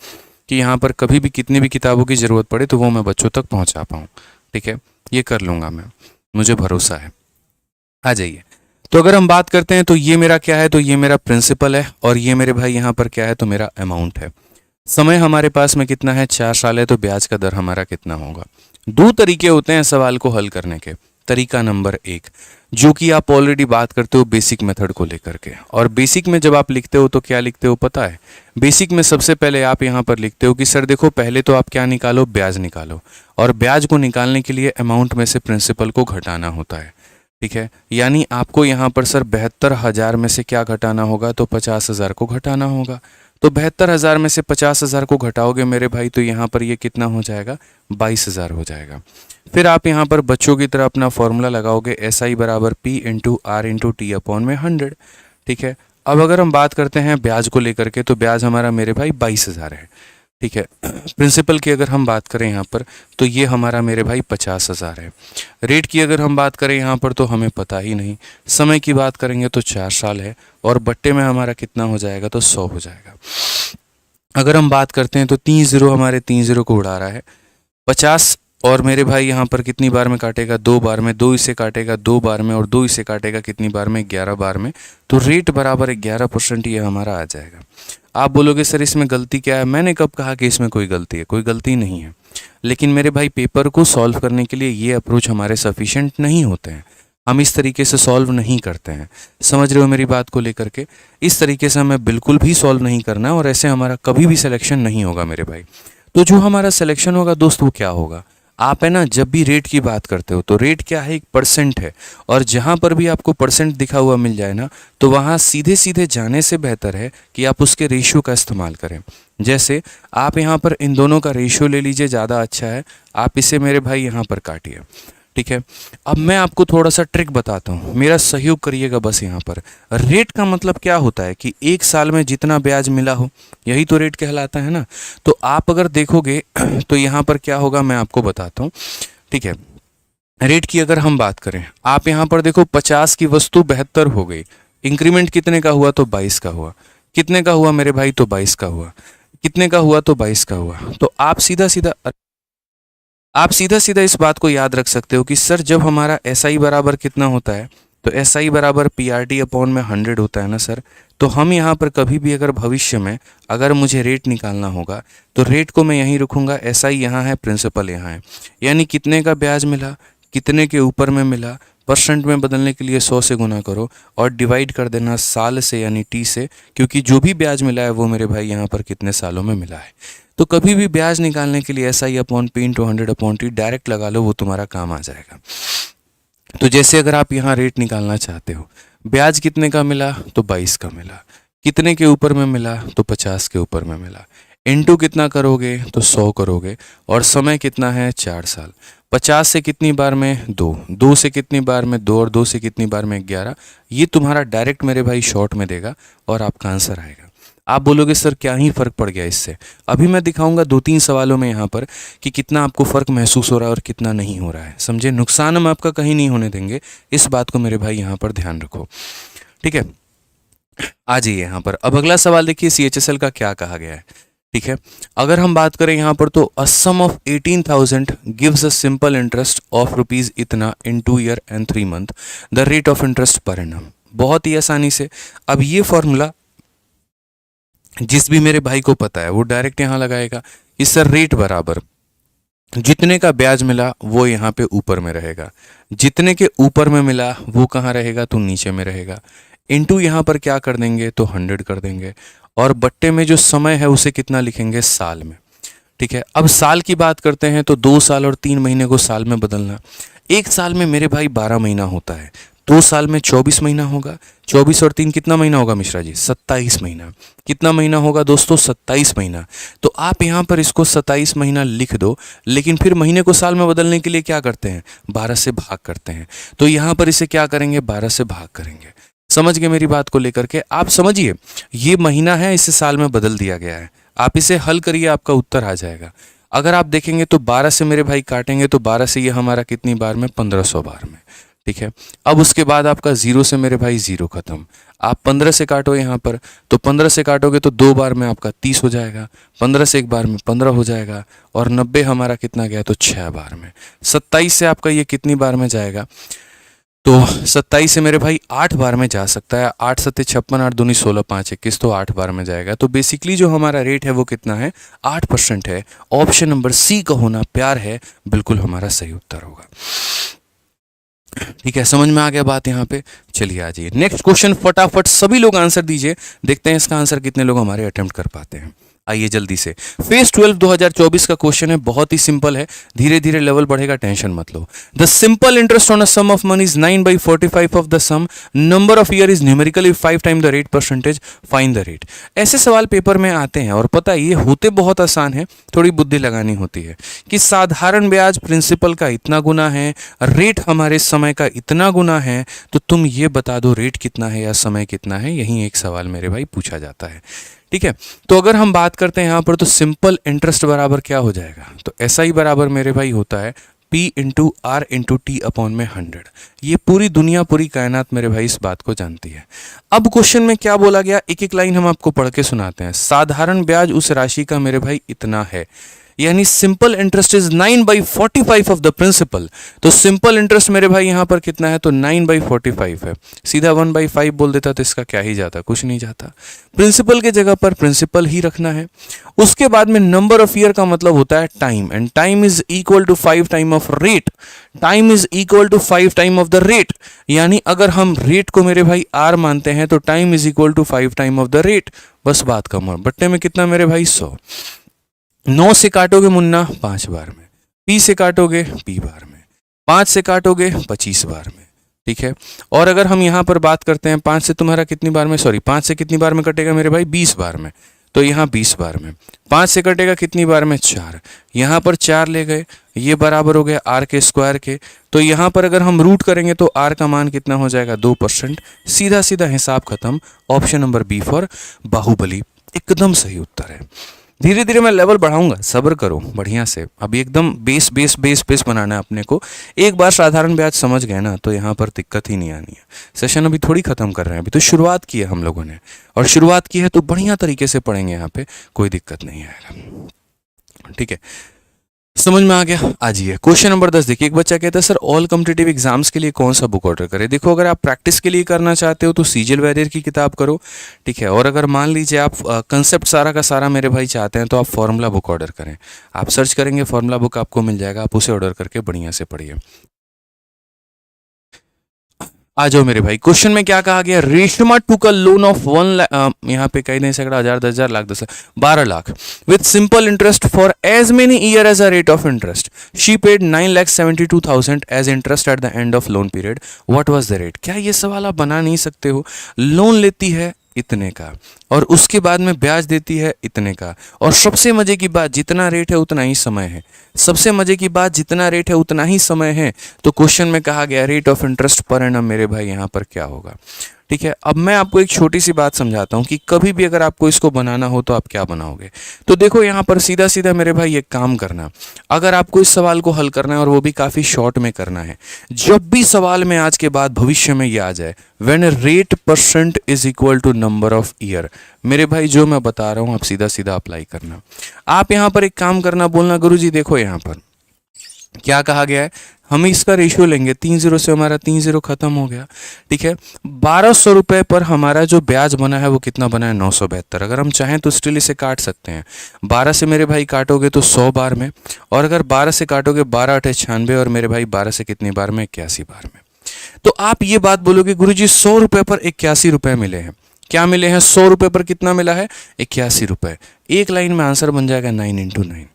कि यहाँ पर कभी भी कितनी भी किताबों की ज़रूरत पड़े तो वो मैं बच्चों तक पहुँचा पाऊँ। ठीक है, ये कर लूँगा मैं, मुझे भरोसा है। आ जाइए, तो अगर हम बात करते हैं तो ये मेरा क्या है, तो ये मेरा प्रिंसिपल है और ये मेरे भाई यहाँ पर क्या है, तो मेरा अमाउंट है। समय हमारे पास में कितना है, 4 साल है, तो ब्याज का दर हमारा कितना होगा। 2 तरीके होते हैं सवाल को हल करने के। तरीका नंबर 1, जो कि आप ऑलरेडी बात करते हो बेसिक मेथड को लेकर के, और बेसिक में जब आप लिखते हो तो क्या लिखते हो पता है। बेसिक में सबसे पहले आप यहाँ पर लिखते हो कि सर देखो, पहले तो आप क्या निकालो, ब्याज निकालो, और ब्याज को निकालने के लिए अमाउंट में से प्रिंसिपल को घटाना होता है। ठीक है, यानी आपको यहाँ पर सर 72,000 में से क्या घटाना होगा, तो 50,000 को घटाना होगा। तो 72,000 में से 50,000 को घटाओगे मेरे भाई, तो यहाँ पर ये कितना हो जाएगा, 22,000 हो जाएगा। फिर आप यहाँ पर बच्चों की तरह अपना फॉर्मूला लगाओगे, SI बराबर P into R into T upon में 100। ठीक है, अब अगर हम बात करते हैं ब्याज को लेकर के, तो ब्याज हमारा मेरे भाई 22,000 है। ठीक है, प्रिंसिपल की अगर हम बात करें यहाँ पर, तो ये हमारा मेरे भाई 50,000 है। रेट की अगर हम बात करें यहाँ पर, तो हमें पता ही नहीं। समय की बात करेंगे तो 4 साल है, और बट्टे में हमारा कितना हो जाएगा, तो 100 हो जाएगा। अगर हम बात करते हैं तो 3 जीरो हमारे 3 जीरो को उड़ा रहा है। 50 और मेरे भाई यहाँ पर कितनी बार में काटेगा, 2 बार में। 2 इसे काटेगा 2 बार में, और 2 इसे काटेगा कितनी बार में, 11 बार में। तो रेट बराबर 11% ये हमारा आ जाएगा। आप बोलोगे सर इसमें गलती क्या है, मैंने कब कहा कि इसमें कोई गलती है, कोई गलती नहीं है। लेकिन मेरे भाई पेपर को सॉल्व करने के लिए ये अप्रोच हमारे सफिशिएंट नहीं होते हैं, हम इस तरीके से सॉल्व नहीं करते हैं। समझ रहे हो मेरी बात को लेकर के, इस तरीके से हमें बिल्कुल भी सॉल्व नहीं करना है, और ऐसे हमारा कभी भी सिलेक्शन नहीं होगा मेरे भाई। तो जो हमारा सिलेक्शन होगा दोस्त, वो क्या होगा, आप है ना जब भी रेट की बात करते हो तो रेट क्या है, एक परसेंट है। और जहाँ पर भी आपको परसेंट दिखा हुआ मिल जाए ना, तो वहाँ सीधे सीधे जाने से बेहतर है कि आप उसके रेशियो का इस्तेमाल करें। जैसे आप यहाँ पर इन दोनों का रेशियो ले लीजिए, ज़्यादा अच्छा है। आप इसे मेरे भाई यहाँ पर काटिए। ठीक है, अब मैं आपको थोड़ा सा ट्रिक बताता हूँ, मेरा सहयोग करिएगा बस। यहाँ पर रेट का मतलब क्या होता है कि एक साल में जितना ब्याज मिला हो, यही तो रेट कहलाता है ना। तो आप अगर देखोगे तो यहाँ पर क्या होगा, मैं आपको बताता हूँ। ठीक है, रेट की अगर हम बात करें, आप यहाँ पर देखो 50 की वस्तु 72 हो गई। इंक्रीमेंट कितने का हुआ, तो 22 का हुआ। कितने का हुआ मेरे भाई, तो 22 का हुआ। कितने का हुआ, तो 22 का हुआ। तो आप सीधा सीधा इस बात को याद रख सकते हो कि सर जब हमारा SI बराबर कितना होता है, तो SI बराबर PRT अपॉन में 100 होता है ना सर। तो हम यहाँ पर कभी भी अगर भविष्य में अगर मुझे रेट निकालना होगा, तो रेट को मैं यहीं रखूँगा, SI यहाँ है, प्रिंसिपल यहाँ है। यानी कितने का ब्याज मिला, कितने के ऊपर में मिला, परसेंट में बदलने के लिए 100 से गुना करो, और डिवाइड कर देना साल से यानी T से, क्योंकि जो भी ब्याज मिला है वो मेरे भाई यहाँ पर कितने सालों में मिला है। तो कभी भी ब्याज निकालने के लिए SI upon P into 100 upon T direct लगा लो, वो तुम्हारा काम आ जाएगा। तो जैसे अगर आप यहाँ रेट निकालना चाहते हो, ब्याज कितने का मिला, तो 22 का मिला। कितने के ऊपर में मिला, तो 50 के ऊपर में मिला। इनटू कितना करोगे, तो 100 करोगे, और समय कितना है, 4 साल। 50 से कितनी बार में, 2। 2 से कितनी बार में, 2, और 2 से कितनी बार में, 11। ये तुम्हारा डायरेक्ट मेरे भाई शॉर्ट में देगा, और आपका आंसर आएगा। आप बोलोगे सर क्या ही फ़र्क पड़ गया इससे। अभी मैं दिखाऊंगा 2-3 सवालों में यहाँ पर कि कितना आपको फ़र्क महसूस हो रहा है और कितना नहीं हो रहा है। समझे, नुकसान हम आपका कहीं नहीं होने देंगे, इस बात को मेरे भाई यहाँ पर ध्यान रखो। ठीक है, आ जाइए यहाँ पर। अब अगला सवाल देखिए, CHSL का क्या कहा गया है। ठीक है, अगर हम बात करें यहाँ पर, तो a sum of 18,000 gives a simple interest of rupees इतना in 2 year and 3 month, the rate of interest per annum. बहुत ही आसानी से, अब ये फॉर्मूला जिस भी मेरे भाई को पता है वो डायरेक्ट यहाँ लगाएगा कि सर रेट बराबर जितने का ब्याज मिला वो यहाँ पे ऊपर में रहेगा, जितने के ऊपर में मिला वो कहाँ रहेगा, तो नीचे में रहेगा। इनटू यहाँ पर क्या कर देंगे, तो 100 कर देंगे, और बट्टे में जो समय है उसे कितना लिखेंगे, साल में। ठीक है, अब साल की बात करते हैं तो 2 साल और 3 महीने को साल में बदलना। एक साल में मेरे भाई 12 महीना होता है, 2 साल में 24 महीना होगा। 24 और 3 कितना महीना होगा मिश्रा जी, 27 महीना। कितना महीना होगा दोस्तों, 27 महीना। तो आप यहाँ पर इसको 27 महीना लिख दो, लेकिन फिर महीने को साल में बदलने के लिए क्या करते हैं, 12 से भाग करते हैं। तो यहाँ पर इसे क्या करेंगे, 12 से भाग करेंगे। समझ गए मेरी बात को लेकर के, आप समझिए ये महीना है, इसे साल में बदल दिया गया है। आप इसे हल करिए, आपका उत्तर आ जाएगा। अगर आप देखेंगे तो 12 से मेरे भाई काटेंगे तो 12 से ये हमारा कितनी बार में, 1500 बार में। ठीक है, अब उसके बाद आपका 0 से मेरे भाई 0 खत्म। आप 15 से काटो यहाँ पर, तो 15 से काटोगे तो 2 बार में आपका 30 हो जाएगा। 15 से एक बार में 15 हो जाएगा, और 90 हमारा कितना गया, तो 6 बार में। 27 से आपका ये कितनी बार में जाएगा, तो 27 से मेरे भाई 8 बार में जा सकता है। 8 सत्ते 56, 8 दूनी 16, 5 21, तो 8 बार में जाएगा। तो बेसिकली जो हमारा रेट है वो कितना है, 8% है। ऑप्शन नंबर सी का होना प्यार है, बिल्कुल हमारा सही उत्तर होगा। ठीक है, समझ में आ गया बात यहाँ पे। चलिए आ जाइए नेक्स्ट क्वेश्चन, फटाफट सभी लोग आंसर दीजिए, देखते हैं इसका आंसर कितने लोग हमारे अटेम्प्ट कर पाते हैं। आइए जल्दी से, फेज 12 2024 का क्वेश्चन है, बहुत ही सिंपल है, धीरे धीरे लेवल बढ़ेगा, टेंशन मत लो। The simple interest on a sum of money is 9/45 of the sum, number of year is numerically 5 time the rate percentage, find the rate. ऐसे सवाल पेपर में आते हैं और पता है ये होते बहुत आसान है, थोड़ी बुद्धि लगानी होती है कि साधारण ब्याज प्रिंसिपल का इतना गुना है, रेट हमारे समय का इतना गुना है, तो तुम ये बता दो रेट कितना है या समय कितना है। यही एक सवाल मेरे भाई पूछा जाता है, ठीक है। तो अगर हम बात करते हैं यहाँ पर तो सिंपल इंटरेस्ट बराबर क्या हो जाएगा, तो ऐसा ही बराबर मेरे भाई होता है P into R into T upon में 100। ये पूरी दुनिया पूरी कायनात मेरे भाई इस बात को जानती है। अब क्वेश्चन में क्या बोला गया, एक एक लाइन हम आपको पढ़ के सुनाते हैं। साधारण ब्याज उस राशि का मेरे भाई इतना है, यानी simple interest is 9/45 of the principal. तो सिंपल इंटरेस्ट मेरे भाई यहां पर कितना है, तो 9/45 है। सीधा 1/5 बोल देता तो इसका क्या ही जाता, कुछ नहीं जाता। प्रिंसिपल के जगह पर प्रिंसिपल ही रखना है। उसके बाद में नंबर ऑफ ईयर का मतलब होता है time, and time is equal to 5 time of rate. Time is equal to 5 time of the rate, यानी अगर हम रेट को मेरे भाई आर मानते हैं तो time is equal to 5 time of the rate. बस बात कम और बट्टे में कितना मेरे भाई 100। 9 से काटोगे मुन्ना 5 बार में, पी से काटोगे पी बार में, 5 से काटोगे 25 बार में, ठीक है। और अगर हम यहाँ पर बात करते हैं 5 से तुम्हारा कितनी बार में, सॉरी 5 से कितनी बार में कटेगा मेरे भाई, 20 बार में, तो यहाँ 20 बार में। 5 से कटेगा कितनी बार में, 4, यहाँ पर 4 ले गए, ये बराबर हो गया आर के स्क्वायर के। तो यहाँ पर अगर हम रूट करेंगे तो आर का मान कितना हो जाएगा, 2%। सीधा सीधा हिसाब खत्म। Option number B for Baahubali एकदम सही उत्तर है। धीरे धीरे मैं लेवल बढ़ाऊंगा, सब्र करो बढ़िया से। अभी एकदम बेस बेस बेस बेस बनाना है अपने को। एक बार साधारण ब्याज समझ गए ना तो यहाँ पर दिक्कत ही नहीं आनी है। सेशन अभी थोड़ी खत्म कर रहे हैं, अभी तो शुरुआत की है हम लोगों ने, और शुरुआत की है तो बढ़िया तरीके से पढ़ेंगे, यहाँ पे कोई दिक्कत नहीं आएगा, ठीक है। समझ में आ गया। आ जाइए क्वेश्चन नंबर 10 देखिए। एक बच्चा कहता है सर ऑल कॉम्पिटिटिव एग्जाम्स के लिए कौन सा बुक ऑर्डर करें। देखो अगर आप प्रैक्टिस के लिए करना चाहते हो तो सीजल वैरियर की किताब करो, ठीक है। और अगर मान लीजिए आप कंसेप्ट सारा का सारा मेरे भाई चाहते हैं तो आप फॉर्मूला बुक ऑर्डर करें। आप सर्च करेंगे फॉर्मूला बुक आपको मिल जाएगा, आप उसे ऑर्डर करके बढ़िया से पढ़िए। आ जाओ मेरे भाई, क्वेश्चन में क्या कहा गया, Reshma took a loan of 1 lakh, यहाँ पे कहीं नहीं सकता, 1000 10,000 lakh 10 lakh 12 lakh with simple interest for as many year as a rate of interest. She paid 9,72,000 as interest at the end of loan period, what was the rate. क्या ये सवाल आप बना नहीं सकते हो। लोन लेती है इतने का और उसके बाद में ब्याज देती है इतने का, और सबसे मजे की बात जितना रेट है उतना ही समय है। सबसे मजे की बात जितना रेट है उतना ही समय है। तो क्वेश्चन में कहा गया rate of interest per annum मेरे भाई यहाँ पर क्या होगा, ठीक है। अब मैं आपको एक छोटी सी बात समझाता हूँ कि कभी भी अगर आपको इसको बनाना हो तो आप क्या बनाओगे। तो देखो यहाँ पर सीधा सीधा मेरे भाई एक काम करना, अगर आपको इस सवाल को हल करना है और वो भी काफ़ी शॉर्ट में करना है, जब भी सवाल में आज के बाद भविष्य में ये आ जाए when rate percent is equal to number of year, मेरे भाई जो मैं बता रहा हूँ आप सीधा सीधा अप्लाई करना। आप यहाँ पर एक काम करना, बोलना गुरुजी देखो यहाँ पर क्या कहा गया है, हम इसका रेशियो लेंगे 3 0 से हमारा 3 0 खत्म हो गया, ठीक है। 1200 रुपये पर हमारा जो ब्याज बना है वो कितना बना है, 972। अगर हम चाहें तो स्टिल इसे काट सकते हैं। 12 से मेरे भाई काटोगे तो 100 बार में, और अगर 12 से काटोगे 12 8 96, और मेरे भाई 12 से कितनी बार में, 81 बार में। तो आप ये बात बोलोगे गुरुजी 100 रुपये पर 81 रुपये मिले हैं। क्या मिले हैं, 100 रुपये पर कितना मिला है, 81 रुपये। एक लाइन में आंसर बन जाएगा 9 × 9।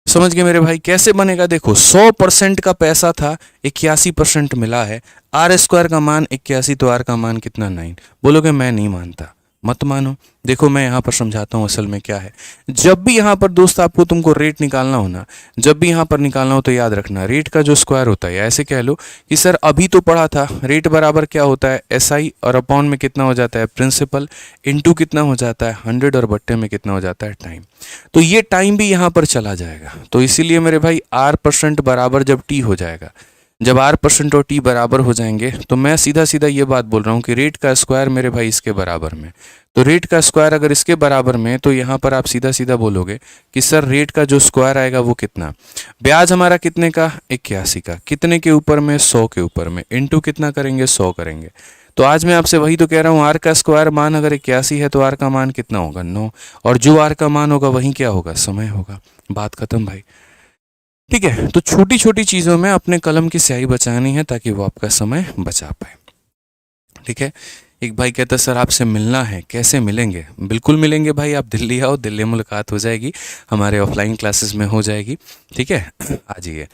समझ गए मेरे भाई कैसे बनेगा। देखो 100% का पैसा था, 81% मिला है, आर स्क्वायर का मान 81 तो आर का मान कितना 9। बोलोगे मैं नहीं मानता, मत मानो। देखो मैं यहाँ पर समझाता हूँ असल में क्या है। जब भी यहाँ पर दोस्त आपको तुमको रेट निकालना हो ना, जब भी यहाँ पर निकालना हो तो याद रखना रेट का जो स्क्वायर होता है, ऐसे कह लो कि सर अभी तो पढ़ा था रेट बराबर क्या होता है, SI, और अपॉन में कितना हो जाता है प्रिंसिपल, इनटू कितना हो जाता है 100, और बट्टे में कितना हो जाता है टाइम। तो ये टाइम भी यहाँ पर चला जाएगा। तो इसीलिए मेरे भाई R% बराबर जब T हो जाएगा, जब R% और T बराबर हो जाएंगे, तो मैं सीधा सीधा ये बात बोल रहा हूँ कि रेट का स्क्वायर मेरे भाई इसके बराबर में। तो रेट का स्क्वायर अगर इसके बराबर में, तो यहाँ पर आप सीधा सीधा बोलोगे कि सर रेट का जो स्क्वायर आएगा वो कितना, ब्याज हमारा कितने का, 81 का, कितने के ऊपर में, 100 के ऊपर में, इनटू कितना करेंगे, 100 करेंगे। तो आज मैं आपसे वही तो कह रहा हूँ, R का स्क्वायर मान अगर 81 है तो R का मान कितना होगा, 9, और जो R का मान होगा वही क्या होगा, समय होगा। बात खत्म भाई, ठीक है। तो छोटी छोटी चीज़ों में अपने कलम की स्याही बचानी है ताकि वो आपका समय बचा पाए, ठीक है। एक भाई कहता सर आपसे मिलना है, कैसे मिलेंगे? बिल्कुल मिलेंगे भाई, आप दिल्ली आओ, दिल्ली मुलाकात हो जाएगी, हमारे ऑफलाइन क्लासेस में हो जाएगी, ठीक है। आ जाइए।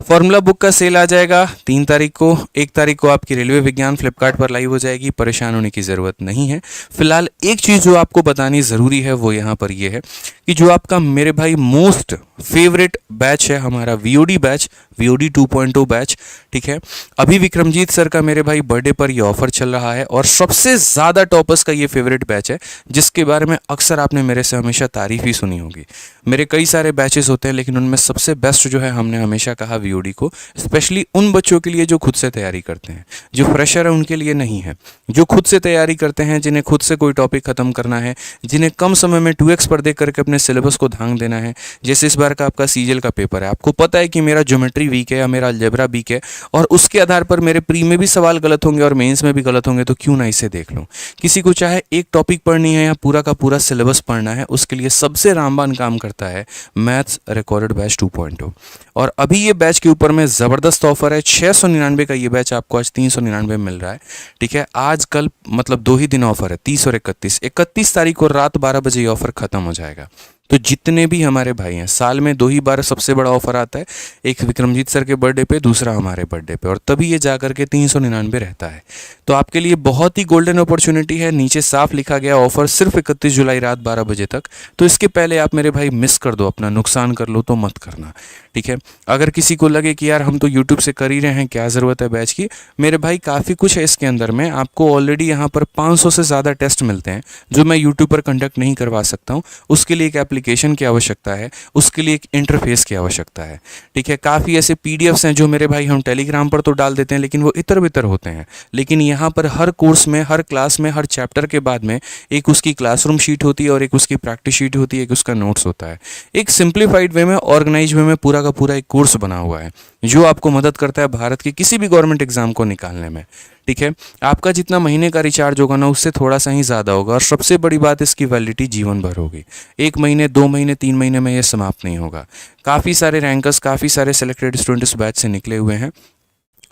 फॉर्मूला बुक का सेल आ जाएगा 3 तारीख को। 1 तारीख को आपकी रेलवे विज्ञान फ्लिपकार्ट पर लाइव हो जाएगी, परेशान होने की ज़रूरत नहीं है। फिलहाल एक चीज़ जो आपको बतानी ज़रूरी है वो यहाँ पर ये है कि जो आपका मेरे भाई मोस्ट फेवरेट बैच है हमारा वीओडी बैच, वीओडी 2.0 बैच, ठीक है। अभी विक्रमजीत सर का मेरे भाई बर्थडे पर ये ऑफर चल रहा है और सबसे ज़्यादा टॉपर्स का ये फेवरेट बैच है, जिसके बारे में अक्सर आपने मेरे से हमेशा तारीफ ही सुनी होगी। मेरे कई सारे बैचेस होते हैं लेकिन उनमें सबसे बेस्ट जो है हमने हमेशा कहा वीओडी को, स्पेशली उन बच्चों के लिए जो खुद से तैयारी करते हैं। जो फ्रेशर है उनके लिए नहीं है, जो खुद से तैयारी करते हैं, जिन्हें खुद से कोई टॉपिक खत्म करना है, जिन्हें कम समय में 2x पर देख करके अपने सिलेबस को धांग देना है। जैसे इस बार का आपका सीजीएल का पेपर है, आपको पता है कि मेरा ज्योमेट्री वीक है या मेरा अलजेब्रा वीक है और उसके आधार पर मेरे प्री में भी सवाल गलत होंगे और मेंस में भी गलत होंगे, तो क्यों ना इसे देख लूं। किसी को चाहे एक टॉपिक पढ़नी है या पूरा का पूरा सिलेबस पढ़ना है, उसके लिए सबसे रामबान काम करता है मैथ्स रिकॉर्डेड बैच 2.0। और अभी ये बैच के ऊपर में ज़बरदस्त ऑफर है, 699 का ये बैच आपको आज 399 मिल रहा है, ठीक है। आज कल मतलब 2 ही दिन ऑफर है, 30 और 31 तारीख को रात 12 बजे ये ऑफर खत्म हो जाएगा। तो जितने भी हमारे भाई हैं, साल में 2 ही बार सबसे बड़ा ऑफर आता है, एक विक्रमजीत सर के बर्थडे पे, दूसरा हमारे बर्थडे पे, और तभी ये जाकर के 399 रहता है। तो आपके लिए बहुत ही गोल्डन अपॉर्चुनिटी है। नीचे साफ लिखा गया ऑफर सिर्फ 31 जुलाई रात 12 बजे तक। तो इसके पहले आप मेरे भाई मिस कर दो, अपना नुकसान कर लो तो मत करना, ठीक है। अगर किसी को लगे कि यार हम तो यूट्यूब से कर ही रहे हैं, क्या ज़रूरत है बैच की, मेरे भाई काफ़ी कुछ है इसके अंदर में। आपको ऑलरेडी यहाँ पर 500 से ज़्यादा टेस्ट मिलते हैं जो मैं यूट्यूब पर कंडक्ट नहीं करवा सकता हूँ। उसके लिए एक एप्लीकेशन की आवश्यकता है, उसके लिए एक इंटरफेस की आवश्यकता है, ठीक है। काफ़ी ऐसे पीडीएफ्स हैं जो मेरे भाई हम टेलीग्राम पर तो डाल देते हैं लेकिन वो इतर बितर होते हैं। लेकिन यहाँ पर हर कोर्स में, हर क्लास में, हर चैप्टर के बाद में एक उसकी क्लासरूम शीट होती है और एक उसकी प्रैक्टिस शीट होती है, एक उसका नोट्स होता है। एक सिंप्लीफाइड वे में, ऑर्गेनाइज वे में पूरा का पूरा एक कोर्स बना हुआ है जो आपको मदद करता है भारत के किसी भी गवर्नमेंट एग्जाम को निकालने में, ठीक है। आपका जितना महीने का रिचार्ज होगा ना, उससे थोड़ा सा ही ज़्यादा होगा और सबसे बड़ी बात इसकी वैलिडिटी जीवन भर होगी। 1 महीने, 2 महीने, 3 महीने में ये समाप्त नहीं होगा। काफ़ी सारे रैंकर्स, काफ़ी सारे सेलेक्टेड स्टूडेंट इस बैच से निकले हुए हैं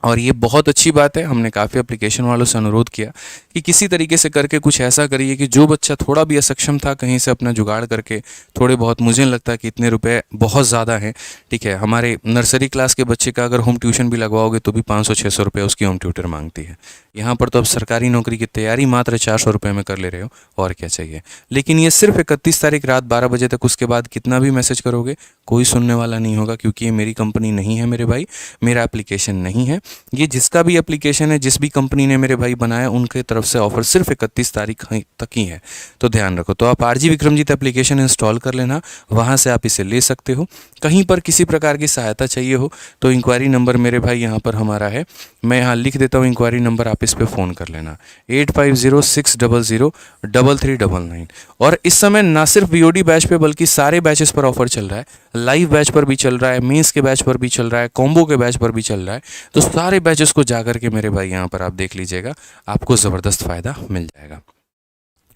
और ये बहुत अच्छी बात है। हमने काफ़ी एप्लीकेशन वालों से अनुरोध किया कि किसी तरीके से करके कुछ ऐसा करिए कि जो बच्चा थोड़ा भी असक्षम था, कहीं से अपना जुगाड़ करके थोड़े बहुत, मुझे लगता है कि इतने रुपए बहुत ज़्यादा हैं, ठीक है। हमारे नर्सरी क्लास के बच्चे का अगर होम ट्यूशन भी लगवाओगे तो भी 500-600 रुपये उसकी होम ट्यूटर मांगती है। यहाँ पर तो अब सरकारी नौकरी की तैयारी मात्र 400 रुपये में कर ले रहे हो, और क्या चाहिए। लेकिन ये सिर्फ 31 तारीख रात 12 बजे तक, उसके बाद कितना भी मैसेज करोगे कोई सुनने वाला नहीं होगा, क्योंकि ये मेरी कंपनी नहीं है मेरे भाई, मेरा एप्लीकेशन नहीं है ये। जिसका भी एप्लीकेशन है, जिस भी कंपनी ने मेरे भाई बनाया, उनके तरफ से ऑफर सिर्फ 31 तारीख तक ही है, तो ध्यान रखो। तो आप आरजी विक्रमजीत एप्लीकेशन इंस्टॉल कर लेना, वहाँ से आप इसे ले सकते हो। कहीं पर किसी प्रकार की सहायता चाहिए हो तो इंक्वायरी नंबर मेरे भाई यहाँ पर हमारा है, मैं यहाँ लिख देता हूँ इंक्वायरी नंबर, आप इस पर फ़ोन कर लेना 8506003399। और इस समय ना सिर्फ वीओडी बैच पे बल्कि सारे बैचेस पर ऑफर चल रहा है, लाइव बैच पर भी चल रहा है, मेंस के बैच पर भी चल रहा है, कॉम्बो के बैच पर भी चल रहा है। तो सारे बैचेस को जाकर के मेरे भाई यहाँ पर आप देख लीजिएगा, आपको ज़बरदस्त फ़ायदा मिल जाएगा,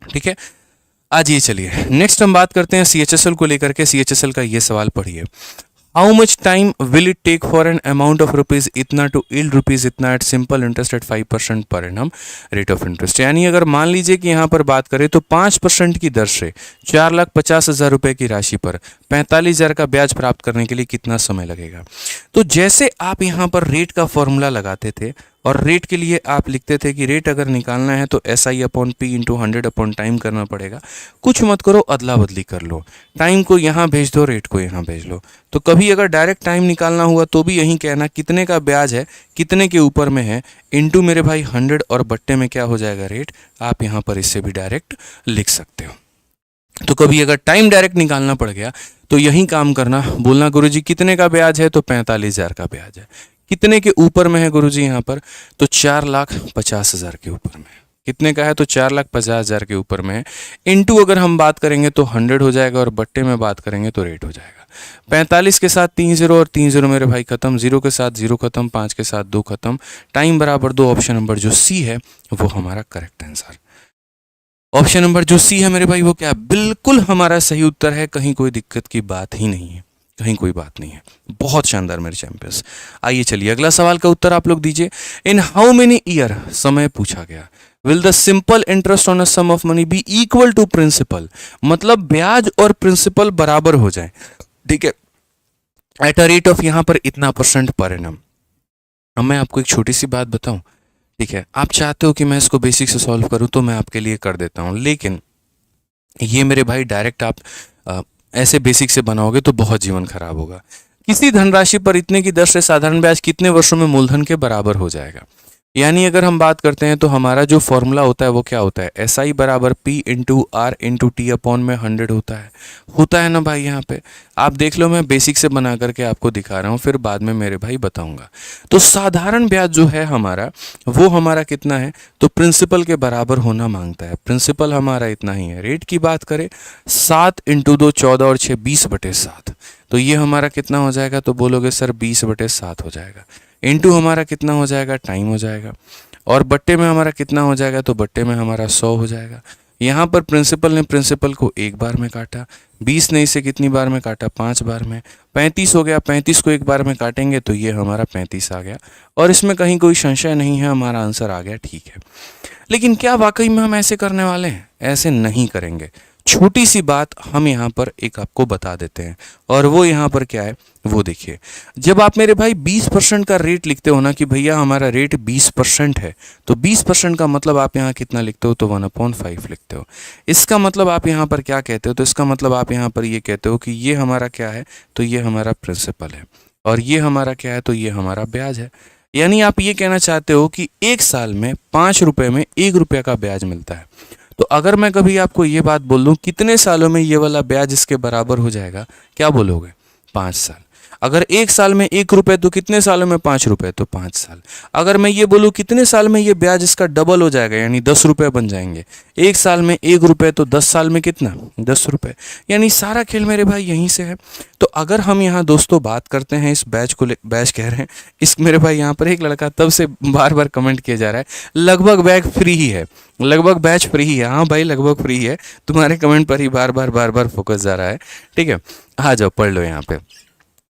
ठीक है। आज ये चलिए नेक्स्ट हम बात करते हैं सीएचएसएल को लेकर के। सीएचएसएल का ये सवाल पढ़िए, how much time will it take for an amount of rupees इतना टू यील्ड रुपीज़ इतना at simple interest at 5% per annum rate of interest. यानी अगर मान लीजिए कि यहाँ पर बात करें तो 5% की दर से 4,50,000 रुपये की राशि पर 45,000 का ब्याज प्राप्त करने के लिए कितना समय लगेगा। तो जैसे आप यहाँ पर रेट का फॉर्मूला लगाते थे और रेट के लिए आप लिखते थे कि रेट अगर निकालना है तो SI/P × 100 टाइम करना पड़ेगा। कुछ मत करो, अदला बदली कर लो, टाइम को यहाँ भेज दो, रेट को यहाँ भेज लो। तो कभी अगर डायरेक्ट टाइम निकालना हुआ तो भी यही कहना कितने का ब्याज है, कितने के ऊपर में है, इनटू मेरे भाई 100 और बट्टे में क्या हो जाएगा रेट। आप यहाँ पर इससे भी डायरेक्ट लिख सकते हो। तो कभी अगर टाइम डायरेक्ट निकालना पड़ गया तो यही काम करना, बोलना गुरुजी कितने का ब्याज है, तो 45,000 का ब्याज है। कितने के ऊपर में है गुरुजी यहाँ पर, तो 4,50,000 के ऊपर में। कितने का है, तो 4,50,000 के ऊपर में है। इनटू अगर हम बात करेंगे तो 100 हो जाएगा और बट्टे में बात करेंगे तो रेट हो जाएगा। 45 के साथ 3 0 और 3 0 मेरे भाई खत्म, 0 के साथ 0 खत्म, 5 के साथ 2 खत्म, टाइम बराबर 2। ऑप्शन नंबर जो सी है वो हमारा करेक्ट आंसर। ऑप्शन नंबर जो सी है मेरे भाई वो क्या, बिल्कुल हमारा सही उत्तर है। कहीं कोई दिक्कत की बात ही नहीं है, कहीं कोई बात नहीं है। बहुत शानदार मेरे चैंपियंस। आइए चलिए अगला सवाल का उत्तर आप लोग दीजिए। इन हाउ मेनी ईयर, समय पूछा गया, will the simple interest on a sum of money be equal to principal, मतलब ब्याज और प्रिंसिपल बराबर हो जाए, ठीक है, एट अ रेट ऑफ यहां पर इतना % पर एनम। अब मैं आपको एक छोटी सी बात बताऊं, ठीक है, आप चाहते हो कि मैं इसको बेसिक से सॉल्व करूं तो मैं आपके लिए कर देता हूं, लेकिन ये मेरे भाई डायरेक्ट आप ऐसे बेसिक से बनाओगे तो बहुत जीवन खराब होगा। किसी धनराशि पर इतने की दर से साधारण ब्याज कितने वर्षों में मूलधन के बराबर हो जाएगा। यानी अगर हम बात करते हैं तो हमारा जो फॉर्मूला होता है वो क्या होता है, एस आई बराबर P into R into T upon में 100 होता है ना भाई। यहाँ पे आप देख लो, मैं बेसिक से बना करके आपको दिखा रहा हूँ, फिर बाद में मेरे भाई बताऊंगा। तो साधारण ब्याज जो है हमारा, वो हमारा कितना है, तो प्रिंसिपल के बराबर होना मांगता है। प्रिंसिपल हमारा इतना ही है। रेट की बात करें 7 इंटू 2 14 और 6 20/7, तो ये हमारा कितना हो जाएगा, तो बोलोगे सर 20/7 हो जाएगा। इनटू हमारा कितना हो जाएगा, टाइम हो जाएगा, और बट्टे में हमारा कितना हो जाएगा, तो बट्टे में हमारा 100 हो जाएगा। यहाँ पर प्रिंसिपल ने प्रिंसिपल को एक बार में काटा, 20 ने इसे कितनी बार में काटा, 5 बार में, 35 हो गया, 35 को एक बार में काटेंगे तो ये हमारा 35 आ गया, और इसमें कहीं कोई संशय नहीं है, हमारा आंसर आ गया, ठीक है। लेकिन क्या वाकई में हम ऐसे करने वाले हैं? ऐसे नहीं करेंगे। छोटी सी बात हम यहाँ पर एक आपको बता देते हैं, और वो यहाँ पर क्या है वो देखिए। जब आप मेरे भाई 20% का रेट लिखते हो ना कि भैया हमारा रेट 20% है, तो 20% का मतलब आप यहाँ कितना लिखते हो, तो 1/5 लिखते हो। इसका मतलब आप यहाँ पर क्या कहते हो, तो इसका मतलब आप यहाँ पर ये कहते हो कि ये हमारा क्या है, तो ये हमारा प्रिंसिपल है, और ये हमारा क्या है, तो ये हमारा ब्याज है। यानी आप ये कहना चाहते हो कि एक साल में 5 रुपये में 1 रुपये का ब्याज मिलता है। तो अगर मैं कभी आपको ये बात बोल दूं कितने सालों में ये वाला ब्याज इसके बराबर हो जाएगा, क्या बोलोगे, 5 साल। अगर एक साल में 1 रुपये तो कितने सालों में 5 रुपये, तो 5 साल। अगर मैं ये बोलूँ कितने साल में ये ब्याज इसका डबल हो जाएगा, यानी 10 रुपये बन जाएंगे, एक साल में 1 रुपये तो 10 साल में कितना, 10 रुपये। यानी सारा खेल मेरे भाई यहीं से है। तो अगर हम यहाँ दोस्तों बात करते हैं इस बैच को, बैच कह रहे हैं इस, मेरे भाई यहाँ पर एक लड़का तब से बार बार कमेंट किया जा रहा है, लगभग बैच फ्री ही है, लगभग बैच फ्री ही है। हाँ भाई लगभग फ्री है, तुम्हारे कमेंट पर ही बार बार फोकस जा रहा है, ठीक है। आ जाओ पढ़ लो यहाँ पे।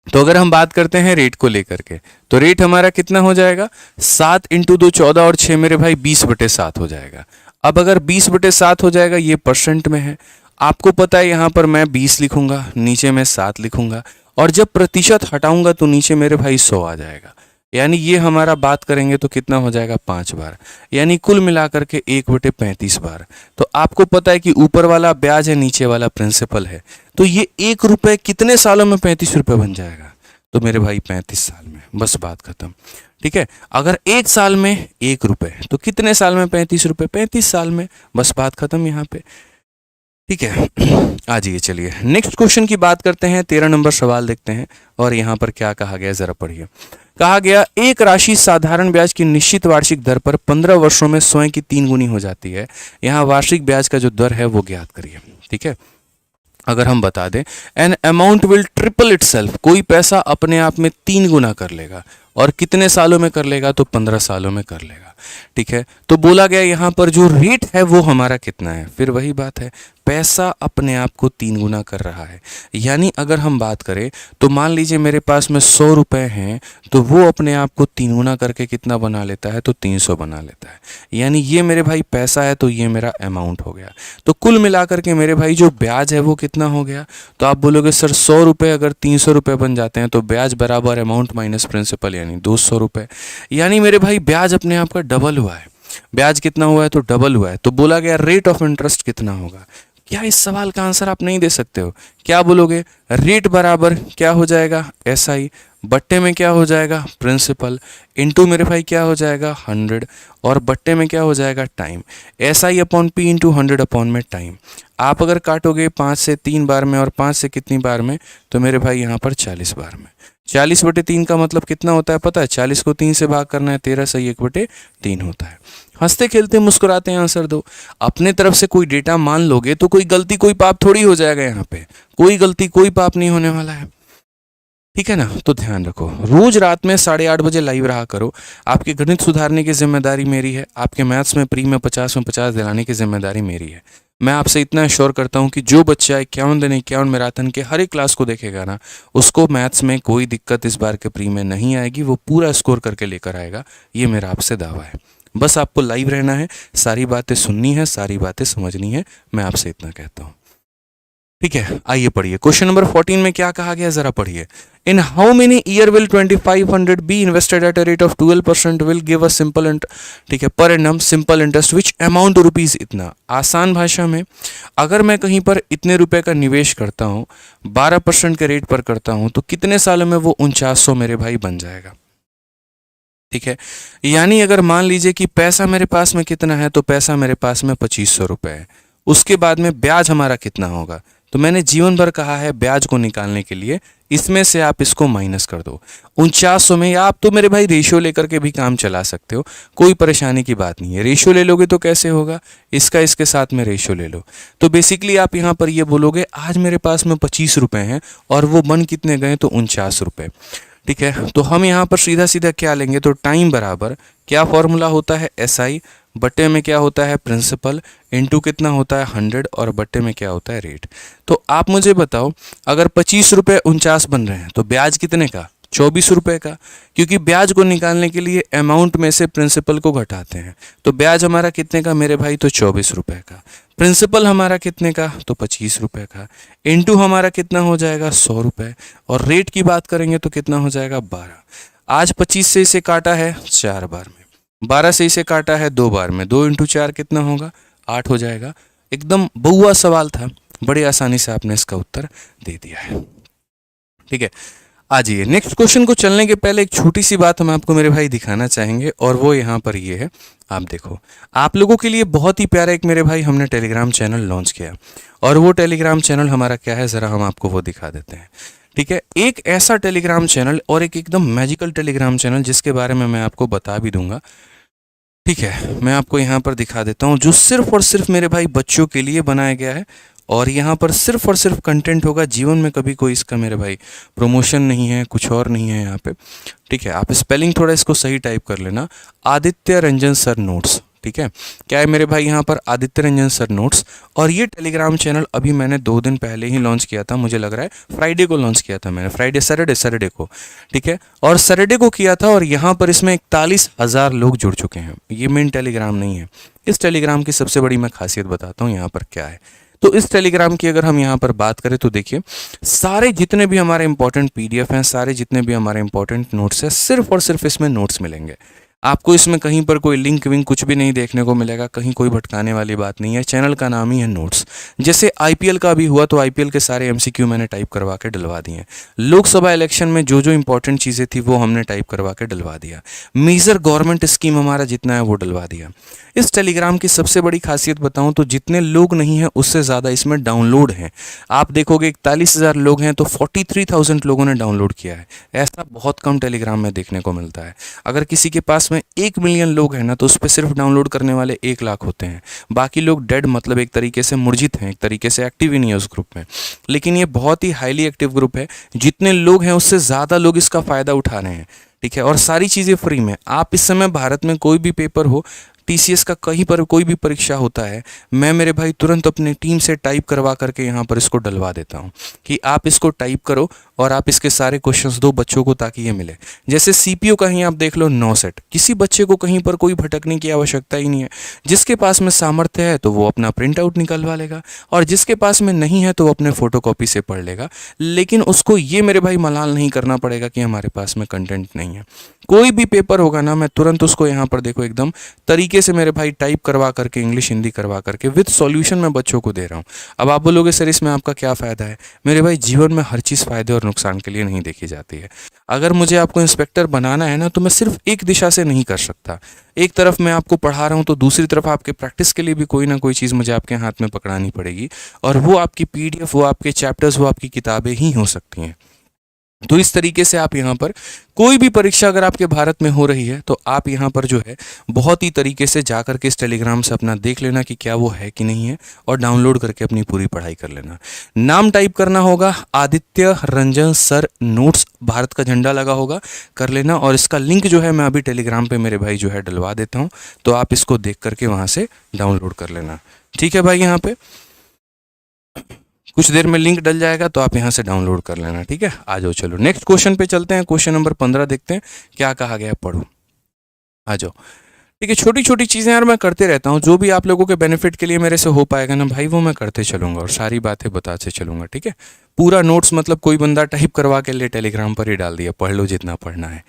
तो अगर हम बात करते हैं रेट को लेकर के, तो रेट हमारा कितना हो जाएगा, 7 इंटू 2 14 और 6 मेरे भाई 20/7 हो जाएगा। अब अगर 20/7 हो जाएगा, ये परसेंट में है, आपको पता है यहाँ पर मैं 20 लिखूंगा, नीचे में 7 लिखूंगा, और जब प्रतिशत हटाऊंगा तो नीचे मेरे भाई 100 आ जाएगा। यानी ये हमारा बात करेंगे तो कितना हो जाएगा, 5 बार, यानी कुल मिलाकर के 1/35 बार। तो आपको पता है कि ऊपर वाला ब्याज है, नीचे वाला प्रिंसिपल है, तो ये 1 रुपये कितने सालों में 35 रुपये बन जाएगा, तो मेरे भाई 35 साल में, बस बात खत्म, ठीक है। अगर एक साल में 1 रुपये तो कितने साल में 35 रुपये, 35 साल में, बस बात खत्म यहाँ पे, ठीक है। आ जाइए, चलिए नेक्स्ट क्वेश्चन की बात करते हैं। 13 नंबर सवाल देखते हैं, और यहाँ पर क्या कहा गया जरा पढ़िए। कहा गया एक राशि साधारण ब्याज की निश्चित वार्षिक दर पर 15 वर्षों में स्वयं की 3 गुनी हो जाती है। यहाँ वार्षिक ब्याज का जो दर है वो ज्ञात करिए, ठीक है। अगर हम बता दें an amount will triple itself, कोई पैसा अपने आप में 3 गुना कर लेगा, और कितने सालों में कर लेगा, तो 15 सालों में कर लेगा, ठीक है। तो बोला गया यहाँ पर जो रेट है वो हमारा कितना है, फिर वही बात है, पैसा अपने आप को 3 गुना कर रहा है। यानी अगर हम बात करें तो मान लीजिए मेरे पास में 100 रुपये हैं, तो वो अपने आप को 3 गुना करके कितना बना लेता है, तो 300 बना लेता है। यानी ये मेरे भाई पैसा है, तो ये मेरा अमाउंट हो गया। तो कुल मिलाकर के मेरे भाई जो ब्याज है वो कितना हो गया, तो आप बोलोगे सर 100 रुपये अगर 300 रुपये बन जाते हैं तो ब्याज बराबर अमाउंट माइनस प्रिंसिपल, यानी 200 रुपये। यानी मेरे भाई ब्याज अपने आप का डबल हुआ है। ब्याज कितना हुआ है, तो डबल हुआ है। तो बोला गया रेट ऑफ इंटरेस्ट कितना होगा। क्या इस सवाल का आंसर आप नहीं दे सकते हो? क्या बोलोगे? रेट बराबर क्या हो जाएगा, SI, बट्टे में क्या हो जाएगा, प्रिंसिपल, इनटू मेरे भाई क्या हो जाएगा 100, और बट्टे में क्या हो जाएगा time, SI upon P into 100 upon में टाइम। आप अगर काटोगे 5 से 3 बार में और 5 से कितनी बार में, तो मेरे भाई यहाँ पर 40 बार में। 40/3 का मतलब कितना होता है पता है? 40 को 3 से भाग करना है, 13 सही 1/3 होता है। हंसते खेलते मुस्कुराते आंसर दो। अपने तरफ से कोई डेटा मान लोगे तो कोई गलती कोई पाप थोड़ी हो जाएगा। यहाँ पे कोई गलती कोई पाप नहीं होने वाला है, ठीक है ना। तो ध्यान रखो, रोज रात में 8:30 बजे लाइव रहा करो। आपके गणित सुधारने की जिम्मेदारी मेरी है, आपके मैथ्स में प्री में 50 में 50 दिलाने की जिम्मेदारी मेरी है। मैं आपसे इतना एश्योर करता हूं कि जो बच्चा 51 दिन 51 मैराथन के हर एक क्लास को देखेगा ना, उसको मैथ्स में कोई दिक्कत इस बार के प्री में नहीं आएगी। वो पूरा स्कोर करके लेकर आएगा, ये मेरा आपसे दावा है। बस आपको लाइव रहना है, सारी बातें सुननी है, सारी बातें समझनी है, मैं आपसे इतना कहता हूँ। ठीक है, आइए पढ़िए क्वेश्चन नंबर 14 में क्या कहा गया, जरा पढ़िए। इन how many year will 2500 be invested at a rate of 12% will give a simple, ठीक है, per annum simple interest which amount rupees इतना। आसान भाषा में, अगर मैं कहीं पर इतने रुपए का निवेश करता हूँ, 12% के रेट पर करता हूँ, तो कितने सालों में वो 4900 मेरे भाई बन जाएगा। ठीक है, यानी अगर मान लीजिए कि पैसा मेरे पास में कितना है, तो पैसा मेरे पास में 2500 रुपए है। उसके बाद में ब्याज हमारा कितना होगा, तो मैंने जीवन भर कहा है ब्याज को निकालने के लिए इसमें से आप इसको माइनस कर दो 4900 में, या आप तो मेरे भाई रेशियो लेकर के भी काम चला सकते हो, कोई परेशानी की बात नहीं है। रेशियो ले लोगे तो कैसे होगा, इसका इसके साथ में रेशियो ले लो, तो बेसिकली आप यहाँ पर ये बोलोगे आज मेरे पास में 25 रुपए हैं और वो बन कितने गए, तो 49 रुपए। ठीक है, तो हम यहाँ पर सीधा सीधा क्या लेंगे, तो टाइम बराबर क्या फॉर्मूला होता है, SI, बट्टे में क्या होता है प्रिंसिपल, इनटू कितना होता है 100, और बट्टे में क्या होता है रेट। तो आप मुझे बताओ, अगर 25 रुपये 49 बन रहे हैं तो ब्याज कितने का, 24 रुपये का, क्योंकि ब्याज को निकालने के लिए अमाउंट में से प्रिंसिपल को घटाते हैं। तो ब्याज हमारा कितने का मेरे भाई, तो 24 रुपये का। प्रिंसिपल हमारा कितने का, तो 25 रुपये का। इनटू हमारा कितना हो जाएगा, 100 रुपये, और रेट की बात करेंगे तो कितना हो जाएगा, 12। आज 25 से इसे काटा है 4 बार में, 12 से इसे काटा है 2 बार में, 2 × 4 कितना होगा, 8 हो जाएगा। एकदम बहुआ सवाल था, बड़े आसानी से आपने इसका उत्तर दे दिया है। ठीक है, आ जाइए नेक्स्ट क्वेश्चन को चलने के पहले एक छोटी सी बात हम आपको मेरे भाई दिखाना चाहेंगे, और वो यहाँ पर ये है। आप देखो, आप लोगों के लिए बहुत ही प्यारा एक मेरे भाई हमने टेलीग्राम चैनल लॉन्च किया, और वो टेलीग्राम चैनल हमारा क्या है, ज़रा हम आपको वो दिखा देते हैं। ठीक है, एक ऐसा टेलीग्राम चैनल और एक एकदम मैजिकल टेलीग्राम चैनल जिसके बारे में मैं आपको बता भी दूंगा। ठीक है, मैं आपको यहाँ पर दिखा देता हूँ, जो सिर्फ और सिर्फ मेरे भाई बच्चों के लिए बनाया गया है, और यहाँ पर सिर्फ और सिर्फ कंटेंट होगा। जीवन में कभी कोई इसका मेरे भाई प्रमोशन नहीं है, कुछ और नहीं है यहाँ पे। ठीक है, आप स्पेलिंग थोड़ा इसको सही टाइप कर लेना, आदित्य रंजन सर नोट्स। ठीक है, क्या है मेरे भाई यहाँ पर, आदित्य रंजन सर नोट्स। और ये टेलीग्राम चैनल अभी मैंने 2 दिन पहले ही लॉन्च किया था, मुझे लग रहा है फ्राइडे को लॉन्च किया था मैंने, फ्राइडे सैटरडे को। ठीक है, और सैटरडे को किया था, और यहाँ पर इसमें 41,000 लोग जुड़ चुके हैं। ये मेन टेलीग्राम नहीं है। इस टेलीग्राम की सबसे बड़ी मैं खासियत बताता हूँ यहाँ पर क्या है। तो इस टेलीग्राम की अगर हम यहाँ पर बात करें तो देखिए, सारे जितने भी हमारे इंपॉर्टेंट PDF हैं, सारे जितने भी हमारे इंपॉर्टेंट नोट्स हैं, सिर्फ और सिर्फ इसमें नोट्स मिलेंगे आपको। इसमें कहीं पर कोई लिंक विंक कुछ भी नहीं देखने को मिलेगा, कहीं कोई भटकाने वाली बात नहीं है। चैनल का नाम ही है नोट्स। जैसे IPL का भी हुआ, तो IPL के सारे MCQ मैंने टाइप करवा के डलवा दिए। लोकसभा इलेक्शन में जो जो इंपॉर्टेंट चीज़ें थी वो हमने टाइप करवा के डलवा दिया। मेजर गवर्नमेंट स्कीम हमारा जितना है वो डलवा दिया। इस टेलीग्राम की सबसे बड़ी खासियत बताऊं तो जितने लोग नहीं हैं उससे ज़्यादा इसमें डाउनलोड हैं। आप देखोगे 41,000 लोग हैं तो 43,000 लोगों ने डाउनलोड किया है। ऐसा बहुत कम टेलीग्राम में देखने को मिलता है। अगर किसी के पास में 1 मिलियन लोग हैं ना, तो उस पर सिर्फ डाउनलोड करने वाले 1 लाख होते हैं। बाकी लोग डेड, मतलब एक तरीके से मुर्जित हैं, एक तरीके से एक्टिव ही नहीं है उस ग्रुप में। लेकिन ये बहुत ही हाईली एक्टिव ग्रुप है। जितने लोग हैं उससे ज़्यादा लोग इसका फ़ायदा उठा रहे हैं। ठीक है, और सारी चीज़ें फ्री में। आप इस समय भारत में कोई भी पेपर हो, TCS का कहीं पर कोई भी परीक्षा होता है, मैं मेरे भाई तुरंत अपने टीम से टाइप करवा करके यहाँ पर इसको डलवा देता हूँ कि आप इसको टाइप करो और आप इसके सारे क्वेश्चंस दो बच्चों को ताकि ये मिले। जैसे CPO कहीं आप देख लो 9 सेट, किसी बच्चे को कहीं पर कोई भटकने की आवश्यकता ही नहीं है। जिसके पास में सामर्थ्य है तो वो अपना प्रिंट आउट निकलवा लेगा, और जिसके पास में नहीं है तो वो अपने फोटोकॉपी से पढ़ लेगा। लेकिन उसको ये मेरे भाई मलाल नहीं करना पड़ेगा कि हमारे पास में कंटेंट नहीं है। कोई भी पेपर होगा ना, मैं तुरंत उसको यहाँ पर देखो एकदम तरीके से मेरे भाई टाइप करवा करके, इंग्लिश हिंदी करवा करके विद सॉल्यूशन मैं बच्चों को दे रहा हूँ। अब आप बोलोगे सर इसमें आपका क्या फ़ायदा है? मेरे भाई जीवन में हर चीज़ फ़ायदे और नुकसान के लिए नहीं देखी जाती है। अगर मुझे आपको इंस्पेक्टर बनाना है ना, तो मैं सिर्फ एक दिशा से नहीं कर सकता। एक तरफ मैं आपको पढ़ा रहा हूँ तो दूसरी तरफ आपके प्रैक्टिस के लिए भी कोई ना कोई चीज़ मुझे आपके हाथ में पकड़ानी पड़ेगी, और वो आपकी PDF, वो आपके चैप्टर्स, वो आपकी किताबें ही हो सकती हैं। तो इस तरीके से आप यहाँ पर कोई भी परीक्षा अगर आपके भारत में हो रही है तो आप यहाँ पर जो है बहुत ही तरीके से जा करके इस टेलीग्राम से अपना देख लेना कि क्या वो है कि नहीं है, और डाउनलोड करके अपनी पूरी पढ़ाई कर लेना। नाम टाइप करना होगा आदित्य रंजन सर नोट्स, भारत का झंडा लगा होगा, कर लेना। और इसका लिंक जो है मैं अभी टेलीग्राम पे मेरे भाई जो है डलवा देता हूँ, तो आप इसको देख करके वहाँ से डाउनलोड कर लेना। ठीक है भाई, यहाँ पे कुछ देर में लिंक डल जाएगा तो आप यहाँ से डाउनलोड कर लेना। ठीक है, आ जाओ, चलो नेक्स्ट क्वेश्चन पे चलते हैं। क्वेश्चन नंबर 15 देखते हैं क्या कहा गया है, पढ़ो, आ जाओ। ठीक है, छोटी छोटी चीज़ें यार मैं करते रहता हूँ, जो भी आप लोगों के बेनिफिट के लिए मेरे से हो पाएगा ना भाई, वो मैं करते चलूंगा और सारी बातें बताते चलूंगा। ठीक है, पूरा नोट्स मतलब कोई बंदा टाइप करवा के लिए टेलीग्राम पर ही डाल दिया, पढ़ लो जितना पढ़ना है।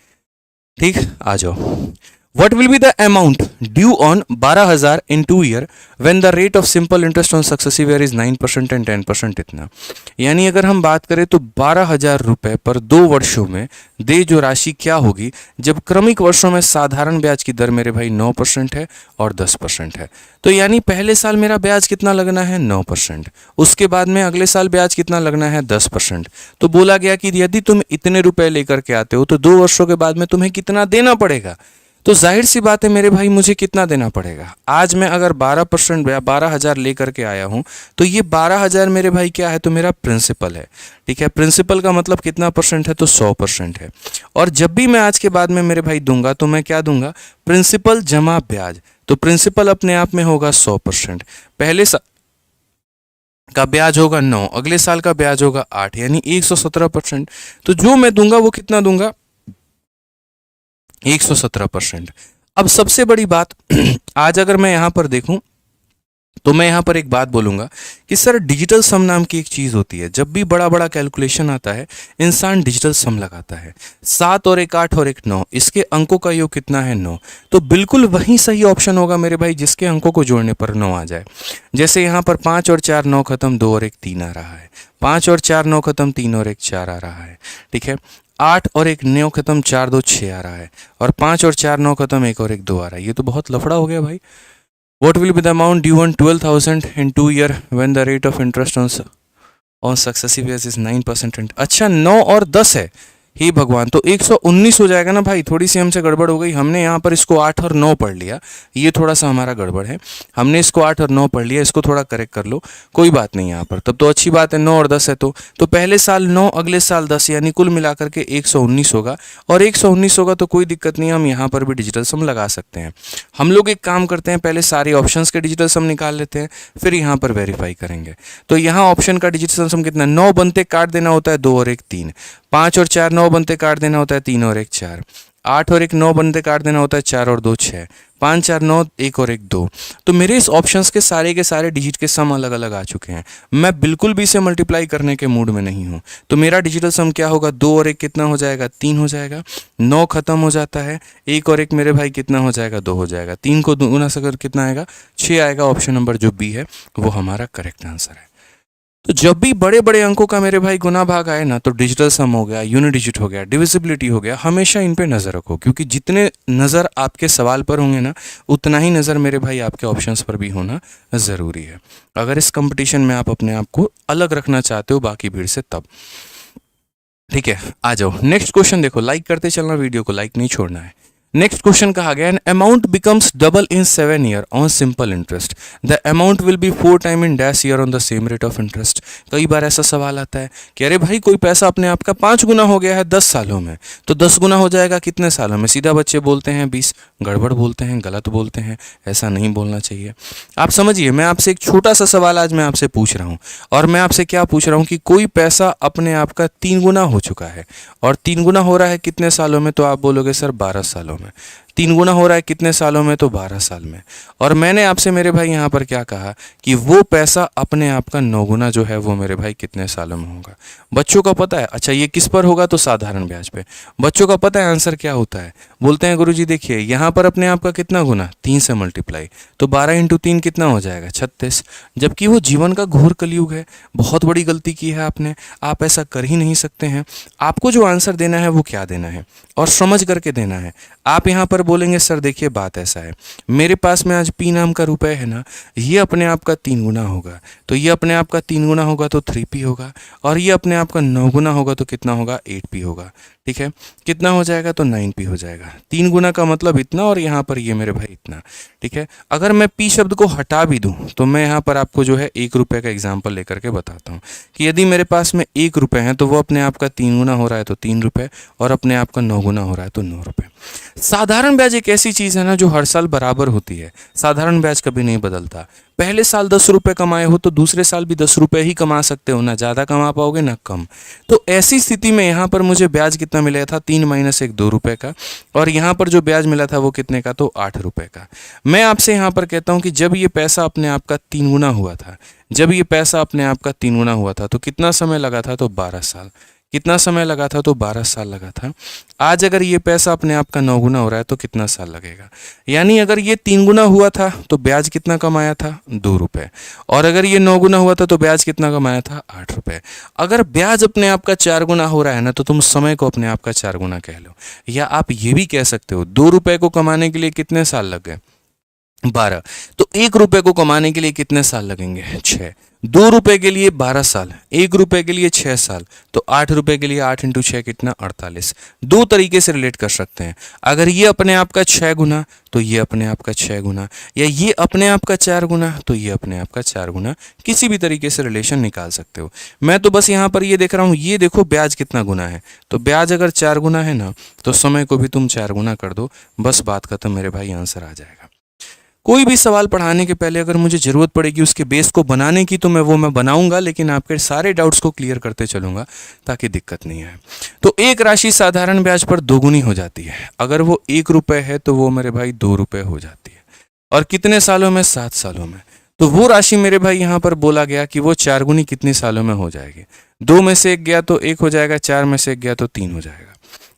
ठीक, आ जाओ। What will be the amount due on 12,000 in 2 year when the rate of simple interest on successive year is 9% and 10% इतना। यानी अगर हम बात करें तो 12,000 रुपये पर 2 वर्षों में दे जो राशि क्या होगी जब क्रमिक वर्षों में साधारण ब्याज की दर मेरे भाई 9% है और 10% है। तो यानी पहले साल मेरा ब्याज कितना लगना है 9%, उसके बाद में अगले साल ब्याज कितना लगना है 10%। तो बोला गया कि यदि तुम इतने रुपए लेकर के आते हो तो 2 वर्षों के बाद में तुम्हें कितना देना पड़ेगा। तो जाहिर सी बात है मेरे भाई, मुझे कितना देना पड़ेगा। आज मैं अगर 12% या 12,000 लेकर के आया हूं तो ये 12,000 मेरे भाई क्या है, तो मेरा प्रिंसिपल है। ठीक है, प्रिंसिपल का मतलब कितना परसेंट है, तो 100% है। और जब भी मैं आज के बाद में मेरे भाई दूंगा तो मैं क्या दूंगा, प्रिंसिपल जमा ब्याज। तो प्रिंसिपल अपने आप में होगा 100%। पहले साल का ब्याज होगा 9, अगले साल का ब्याज होगा 8, यानी 117%। तो जो मैं दूंगा वो कितना दूंगा, 117%। अब सबसे बड़ी बात आज अगर मैं यहां पर देखूं तो मैं यहां पर एक बात बोलूंगा कि सर डिजिटल सम नाम की एक चीज होती है। जब भी बड़ा बड़ा कैलकुलेशन आता है इंसान डिजिटल सम लगाता है। 7 और 1 8 और 1 9, इसके अंकों का योग कितना है 9। तो बिल्कुल वही सही ऑप्शन होगा मेरे भाई जिसके अंकों को जोड़ने पर 9 आ जाए। जैसे यहां पर 5 और 4 9 खत्म, 2 और 1 3 आ रहा है। 5 और 4 9 खत्म, 3 और 1 4 आ रहा है। ठीक है, 8 और 1 9 खत्म, 4 2 6 आ रहा है। और 5 और 4 9 खत्म, 1 और 1 2 आ रहा है। ये तो बहुत लफड़ा हो गया भाई। What will be the amount due on 12,000 in 2 year when the rate of interest on successive years is 9%? अच्छा 9 और 10 है, हे भगवान, तो 119 हो जाएगा ना भाई। थोड़ी सी हमसे गड़बड़ हो गई, हमने यहाँ पर इसको 8 और 9 पढ़ लिया, ये थोड़ा सा हमारा गड़बड़ है। हमने इसको 8 और 9 पढ़ लिया, इसको थोड़ा करेक्ट कर लो, कोई बात नहीं यहाँ पर। तब तो अच्छी बात है, 9 और 10 है तो पहले साल 9 अगले साल 10, यानी कुल मिलाकर के 119 होगा। और 119 होगा तो कोई दिक्कत नहीं, हम यहाँ पर भी डिजिटल सम लगा सकते हैं। हम लोग एक काम करते हैं, पहले सारे ऑप्शंस के डिजिटल सम निकाल लेते हैं, फिर यहाँ पर वेरीफाई करेंगे। तो यहाँ ऑप्शन का डिजिटल सम कितना, 9 बनते काट देना होता है 2 और 1 3, 5 और 4 9 बनते काट देना होता है 3 और 1 4, 8 और 1 9 बनते काट देना होता है 4 और 2 6, 5 4 9 1 और 1 2। तो मेरे इस ऑप्शंस के सारे डिजिट के सम अलग अलग आ चुके हैं। मैं बिल्कुल भी इसे मल्टीप्लाई करने के मूड में नहीं हूँ। तो मेरा डिजिटल सम क्या होगा, 2 और 1 कितना हो जाएगा, 3 हो जाएगा। 9 खत्म हो जाता है, 1 और 1 मेरे भाई कितना हो जाएगा, 2 हो जाएगा। 3 को गुना से अगर कितना आएगा, 6 आएगा। ऑप्शन नंबर जो बी है वो हमारा करेक्ट आंसर है। तो जब भी बड़े बड़े अंकों का मेरे भाई गुना भाग आए ना, तो डिजिटल सम हो गया, यूनिट डिजिट हो गया, डिविजिबिलिटी हो गया, हमेशा इन पे नज़र रखो, क्योंकि जितने नज़र आपके सवाल पर होंगे ना, उतना ही नज़र मेरे भाई आपके ऑप्शंस पर भी होना ज़रूरी है। अगर इस कंपटीशन में आप अपने आप को अलग रखना चाहते हो बाकी भीड़ से तब। ठीक है, आ जाओ नेक्स्ट क्वेश्चन देखो। लाइक करते चलना, वीडियो को लाइक नहीं छोड़ना है। नेक्स्ट क्वेश्चन कहा गया, an amount becomes double in 7 year on simple interest, the amount will be 4 time in dash year on the same rate of interest. कई बार ऐसा सवाल आता है कि अरे भाई कोई पैसा अपने आप का 5 गुना हो गया है 10 सालों में, तो 10 गुना हो जाएगा कितने सालों में। सीधा बच्चे बोलते हैं 20, गड़बड़ बोलते हैं, गलत बोलते हैं, ऐसा नहीं बोलना चाहिए। आप समझिए, मैं आपसे एक छोटा सा सवाल आज मैं आपसे पूछ रहा हूँ, और मैं आपसे क्या पूछ रहा हूँ कि कोई पैसा अपने आप का 3 गुना हो चुका है, और 3 गुना हो रहा है कितने सालों में, तो आप बोलोगे सर 12 सालों में। 3 गुना हो रहा है कितने सालों में, तो 12 साल में। और मैंने आपसे मेरे भाई यहाँ पर क्या कहा कि वो पैसा अपने आप का 9 गुना जो है वो मेरे भाई कितने सालों में होगा। बच्चों का पता है, अच्छा ये किस पर होगा, तो साधारण ब्याज पे। बच्चों का पता है आंसर क्या होता है, बोलते हैं गुरुजी देखिए यहाँ पर अपने आप का कितना गुना, 3 से मल्टीप्लाई, तो 12 × 3 कितना हो जाएगा, 36। जबकि वो जीवन का घोर कलयुग है, बहुत बड़ी गलती की है आपने, आप ऐसा कर ही नहीं सकते हैं। आपको जो आंसर देना है वो क्या देना है, और समझ करके देना है। आप यहाँ पर बोलेंगे सर देखिए बात ऐसा है, मेरे पास में आज पी नाम का रुपए है ना, ये अपने आप का 3 गुना होगा, तो ये अपने आप का 3 गुना होगा तो 3p होगा, और ये अपने आप का 9 गुना होगा तो कितना होगा, 8p होगा। ठीक है, कितना हो जाएगा, तो 9p हो जाएगा। 3 गुना का मतलब इतना, और यहाँ पर ये मेरे भाई इतना। ठीक है, अगर मैं p शब्द को हटा भी दूं तो मैं यहाँ पर आपको जो है 1 रुपये का एग्जाम्पल लेकर के बताता हूँ कि यदि मेरे पास में 1 रुपये है तो वो अपने आप का 3 गुना हो रहा है तो 3 रुपये, और अपने आप का 9 गुना हो रहा है तो 9 रुपये। साधारण ब्याज एक ऐसी चीज़ है ना जो हर साल बराबर होती है, साधारण ब्याज कभी नहीं बदलता। पहले साल 10 रुपए कमाए हो तो दूसरे साल भी 10 रुपए ही कमा सकते हो, ना ज़्यादा कमा पाओगे ना कम। तो ऐसी स्थिति में यहाँ पर मुझे ब्याज कितना मिला था, 3 माइनस 1 2 रुपए का, और यहाँ पर जो ब्याज मिला था वो कितने का, तो 8 रुपए का। मैं आपसे यहाँ पर कहता हूँ कि जब ये पैसा अपने आप का 3 गुना हुआ था, जब ये पैसा अपने आप का 3 गुना हुआ था तो कितना समय लगा था, तो 12 साल। कितना समय लगा था, तो 12 साल लगा था। आज अगर ये पैसा अपने आप का 9 गुना हो रहा है तो कितना साल लगेगा। यानी अगर ये 3 गुना हुआ था तो ब्याज कितना कमाया था, 2 रुपए, और अगर ये 9 गुना हुआ था तो ब्याज कितना कमाया था, 8 रुपए। अगर ब्याज अपने आप का 4 गुना हो रहा है ना, तो तुम समय को अपने आप का 4 गुना कह लो। या आप ये भी कह सकते हो 2 रुपए को कमाने के लिए कितने साल लग गए, 12। तो 1 रुपए को कमाने के लिए कितने साल लगेंगे, 6। 2 रुपए के लिए 12 साल, 1 रुपए के लिए 6 साल, तो 8 रुपए के लिए 8 इंटू 6 कितना, 48। दो तरीके से रिलेट कर सकते हैं। अगर ये अपने आप का 6 गुना तो ये अपने आप का 6 गुना, या ये अपने आप का 4 गुना तो ये अपने आप का 4 गुना। किसी भी तरीके से रिलेशन निकाल सकते हो। मैं तो बस यहाँ पर ये देख रहा हूँ, ये देखो ब्याज कितना गुना है, तो ब्याज अगर 4 गुना है ना, तो समय को भी तुम 4 गुना कर दो, बस बात खत्म मेरे भाई, आंसर आ जाएगा। कोई भी सवाल पढ़ाने के पहले अगर मुझे ज़रूरत पड़ेगी उसके बेस को बनाने की तो मैं बनाऊंगा, लेकिन आपके सारे डाउट्स को क्लियर करते चलूंगा ताकि दिक्कत नहीं आए। तो एक राशि साधारण ब्याज पर दोगुनी हो जाती है। अगर वो 1 रुपए है तो वो मेरे भाई 2 रुपए हो जाती है। और कितने सालों में, 7 सालों में। तो वो राशि मेरे भाई यहाँ पर बोला गया कि वो 4 गुनी कितने सालों में हो जाएगी। 2 में से 1 गया तो 1 हो जाएगा, 4 में से 1 गया तो 3 हो जाएगा।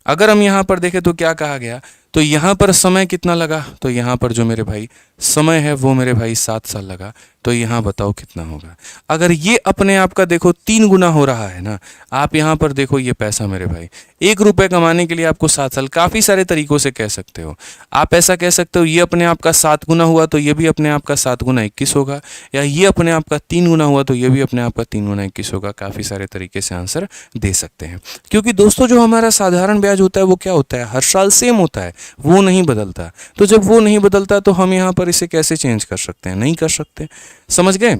अगर हम यहाँ पर देखें तो क्या कहा गया, तो यहाँ पर समय कितना लगा, तो यहाँ पर जो मेरे भाई समय है वो मेरे भाई 7 साल लगा। तो यहाँ बताओ कितना होगा। अगर ये अपने आप का देखो 3 गुना हो रहा है ना, आप यहाँ पर देखो ये पैसा मेरे भाई 1 रुपए कमाने के लिए आपको 7 साल, काफ़ी सारे तरीकों से कह सकते हो। आप ऐसा कह सकते हो ये अपने आप का 7 गुना हुआ तो ये भी अपने आप का 7 गुना 21 होगा, या ये अपने आप का 3 गुना हुआ तो ये भी अपने आप का 3 गुना 21 होगा। काफ़ी सारे तरीके से आंसर दे सकते हैं, क्योंकि दोस्तों जो हमारा साधारण ब्याज होता है वो क्या होता है, हर साल सेम होता है, वो नहीं बदलता। तो जब वो नहीं बदलता तो हम यहाँ पर इसे कैसे चेंज कर सकते हैं, नहीं कर सकते। समझ गए,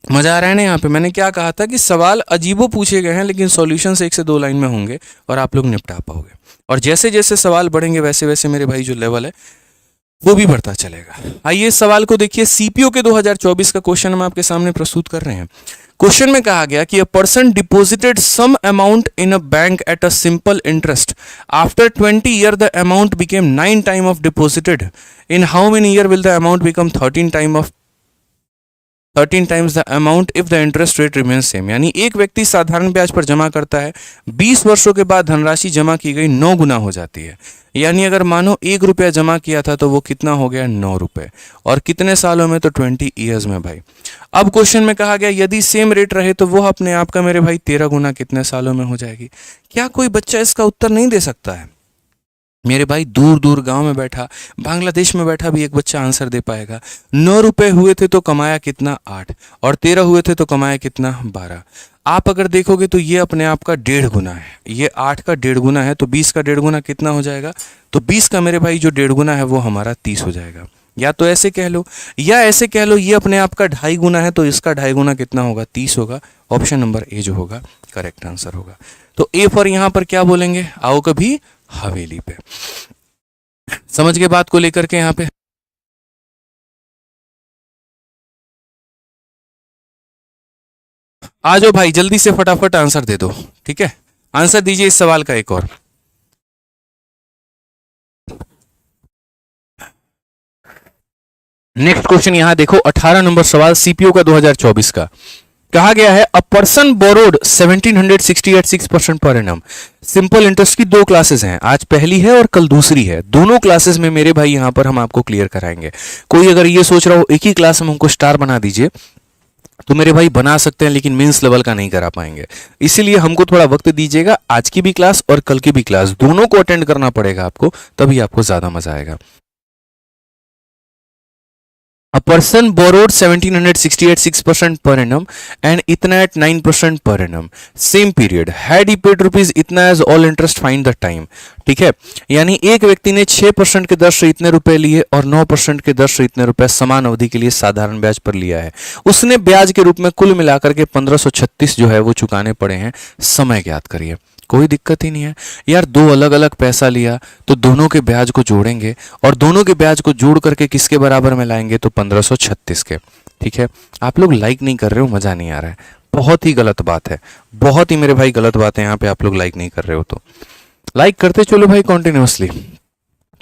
मजा आ रहा है ना। यहाँ पे मैंने क्या कहा था कि सवाल अजीबो पूछे गए हैं, लेकिन सॉल्यूशंस 1 से 2 लाइन में होंगे और आप लोग निपटा पाओगे। और जैसे जैसे सवाल बढ़ेंगे वैसे वैसे मेरे भाई जो लेवल है वो भी बढ़ता चलेगा। आइए इस सवाल को देखिए, सीपीओ के 2024 का क्वेश्चन हम आपके सामने प्रस्तुत कर रहे हैं। क्वेश्चन में कहा गया कि a person deposited some amount in a bank at a simple interest. After 20 year the amount became 9 time of deposited. In how many year will the amount become 13 times the amount if the interest rate remain same. यानी एक व्यक्ति साधारण ब्याज पर जमा करता है, 20 वर्षों के बाद धनराशि जमा की गई 9 गुना हो जाती है। यानी अगर मानो 1 रुपया जमा किया था तो वो कितना हो गया, 9 रुपए, और कितने सालों में, तो 20 ईयर्स में भाई। अब क्वेश्चन में कहा गया यदि सेम रेट रहे तो वो अपने आप का मेरे भाई 13 गुना कितने सालों में हो जाएगी। क्या कोई बच्चा इसका उत्तर नहीं दे सकता है मेरे भाई? दूर दूर गांव में बैठा, बांग्लादेश में बैठा भी एक बच्चा आंसर दे पाएगा। 9 रुपए हुए थे तो कमाया कितना, 8, और 13 हुए थे तो कमाया कितना, 12। आप अगर देखोगे तो ये अपने आप का 1.5 गुना है, ये 8 का 1.5 गुना है, तो 20 का 1.5 गुना कितना हो जाएगा, तो 20 का मेरे भाई जो 1.5 गुना है वो हमारा 30 हो जाएगा। या तो ऐसे कह लो, या ऐसे कह लो ये अपने आप का 2.5 गुना है तो इसका 2.5 गुना कितना होगा, 30 होगा। ऑप्शन नंबर ए जो होगा करेक्ट आंसर होगा। तो ए पर यहां पर क्या बोलेंगे, आओ कभी हवेली पे। समझ गए बात को लेकर के? यहां पे आ जाओ भाई, जल्दी से फटाफट आंसर दे दो। ठीक है, आंसर दीजिए इस सवाल का एक और। नेक्स्ट क्वेश्चन यहां देखो, 18 नंबर सवाल सीपीओ का 2024 का। कहा गया है अ पर्सन बोरोड 1760 एट 6% पर एनम। सिंपल इंटरेस्ट की 2 क्लासेस हैं, आज पहली है और कल दूसरी है। दोनों क्लासेस में मेरे भाई यहां पर हम आपको क्लियर कराएंगे। कोई अगर ये सोच रहा हो एक ही क्लास में हमको स्टार बना दीजिए, तो मेरे भाई बना सकते हैं, लेकिन मेंस लेवल का नहीं करा पाएंगे। इसीलिए हमको थोड़ा वक्त दीजिएगा। आज की भी क्लास और कल की भी क्लास दोनों को अटेंड करना पड़ेगा आपको, तभी आपको ज्यादा मजा आएगा। A person borrowed 1760 at 6% per annum and itna at 9% per annum. Same period. Had he paid rupees itna as all interest, find the time. ठीक है, यानी एक व्यक्ति ने 6% के दर से इतने रुपए लिए और 9% के दर से इतने रुपए समान अवधि के लिए साधारण ब्याज पर लिया है। उसने ब्याज के रूप में कुल मिलाकर के 1536 जो है वो चुकाने पड़े हैं। समय ज्ञात करिए। कोई दिक्कत ही नहीं है यार, 2 अलग अलग पैसा लिया तो दोनों के ब्याज को जोड़ेंगे और दोनों के ब्याज को जोड़ करके किसके बराबर में लाएंगे, तो 1536 के। ठीक है, आप लोग लाइक नहीं कर रहे हो, मज़ा नहीं आ रहा है, बहुत ही गलत बात है, बहुत ही मेरे भाई गलत बात है, यहाँ पे आप लोग लाइक नहीं कर रहे हो तो लाइक करते चलो भाई कॉन्टिन्यूसली।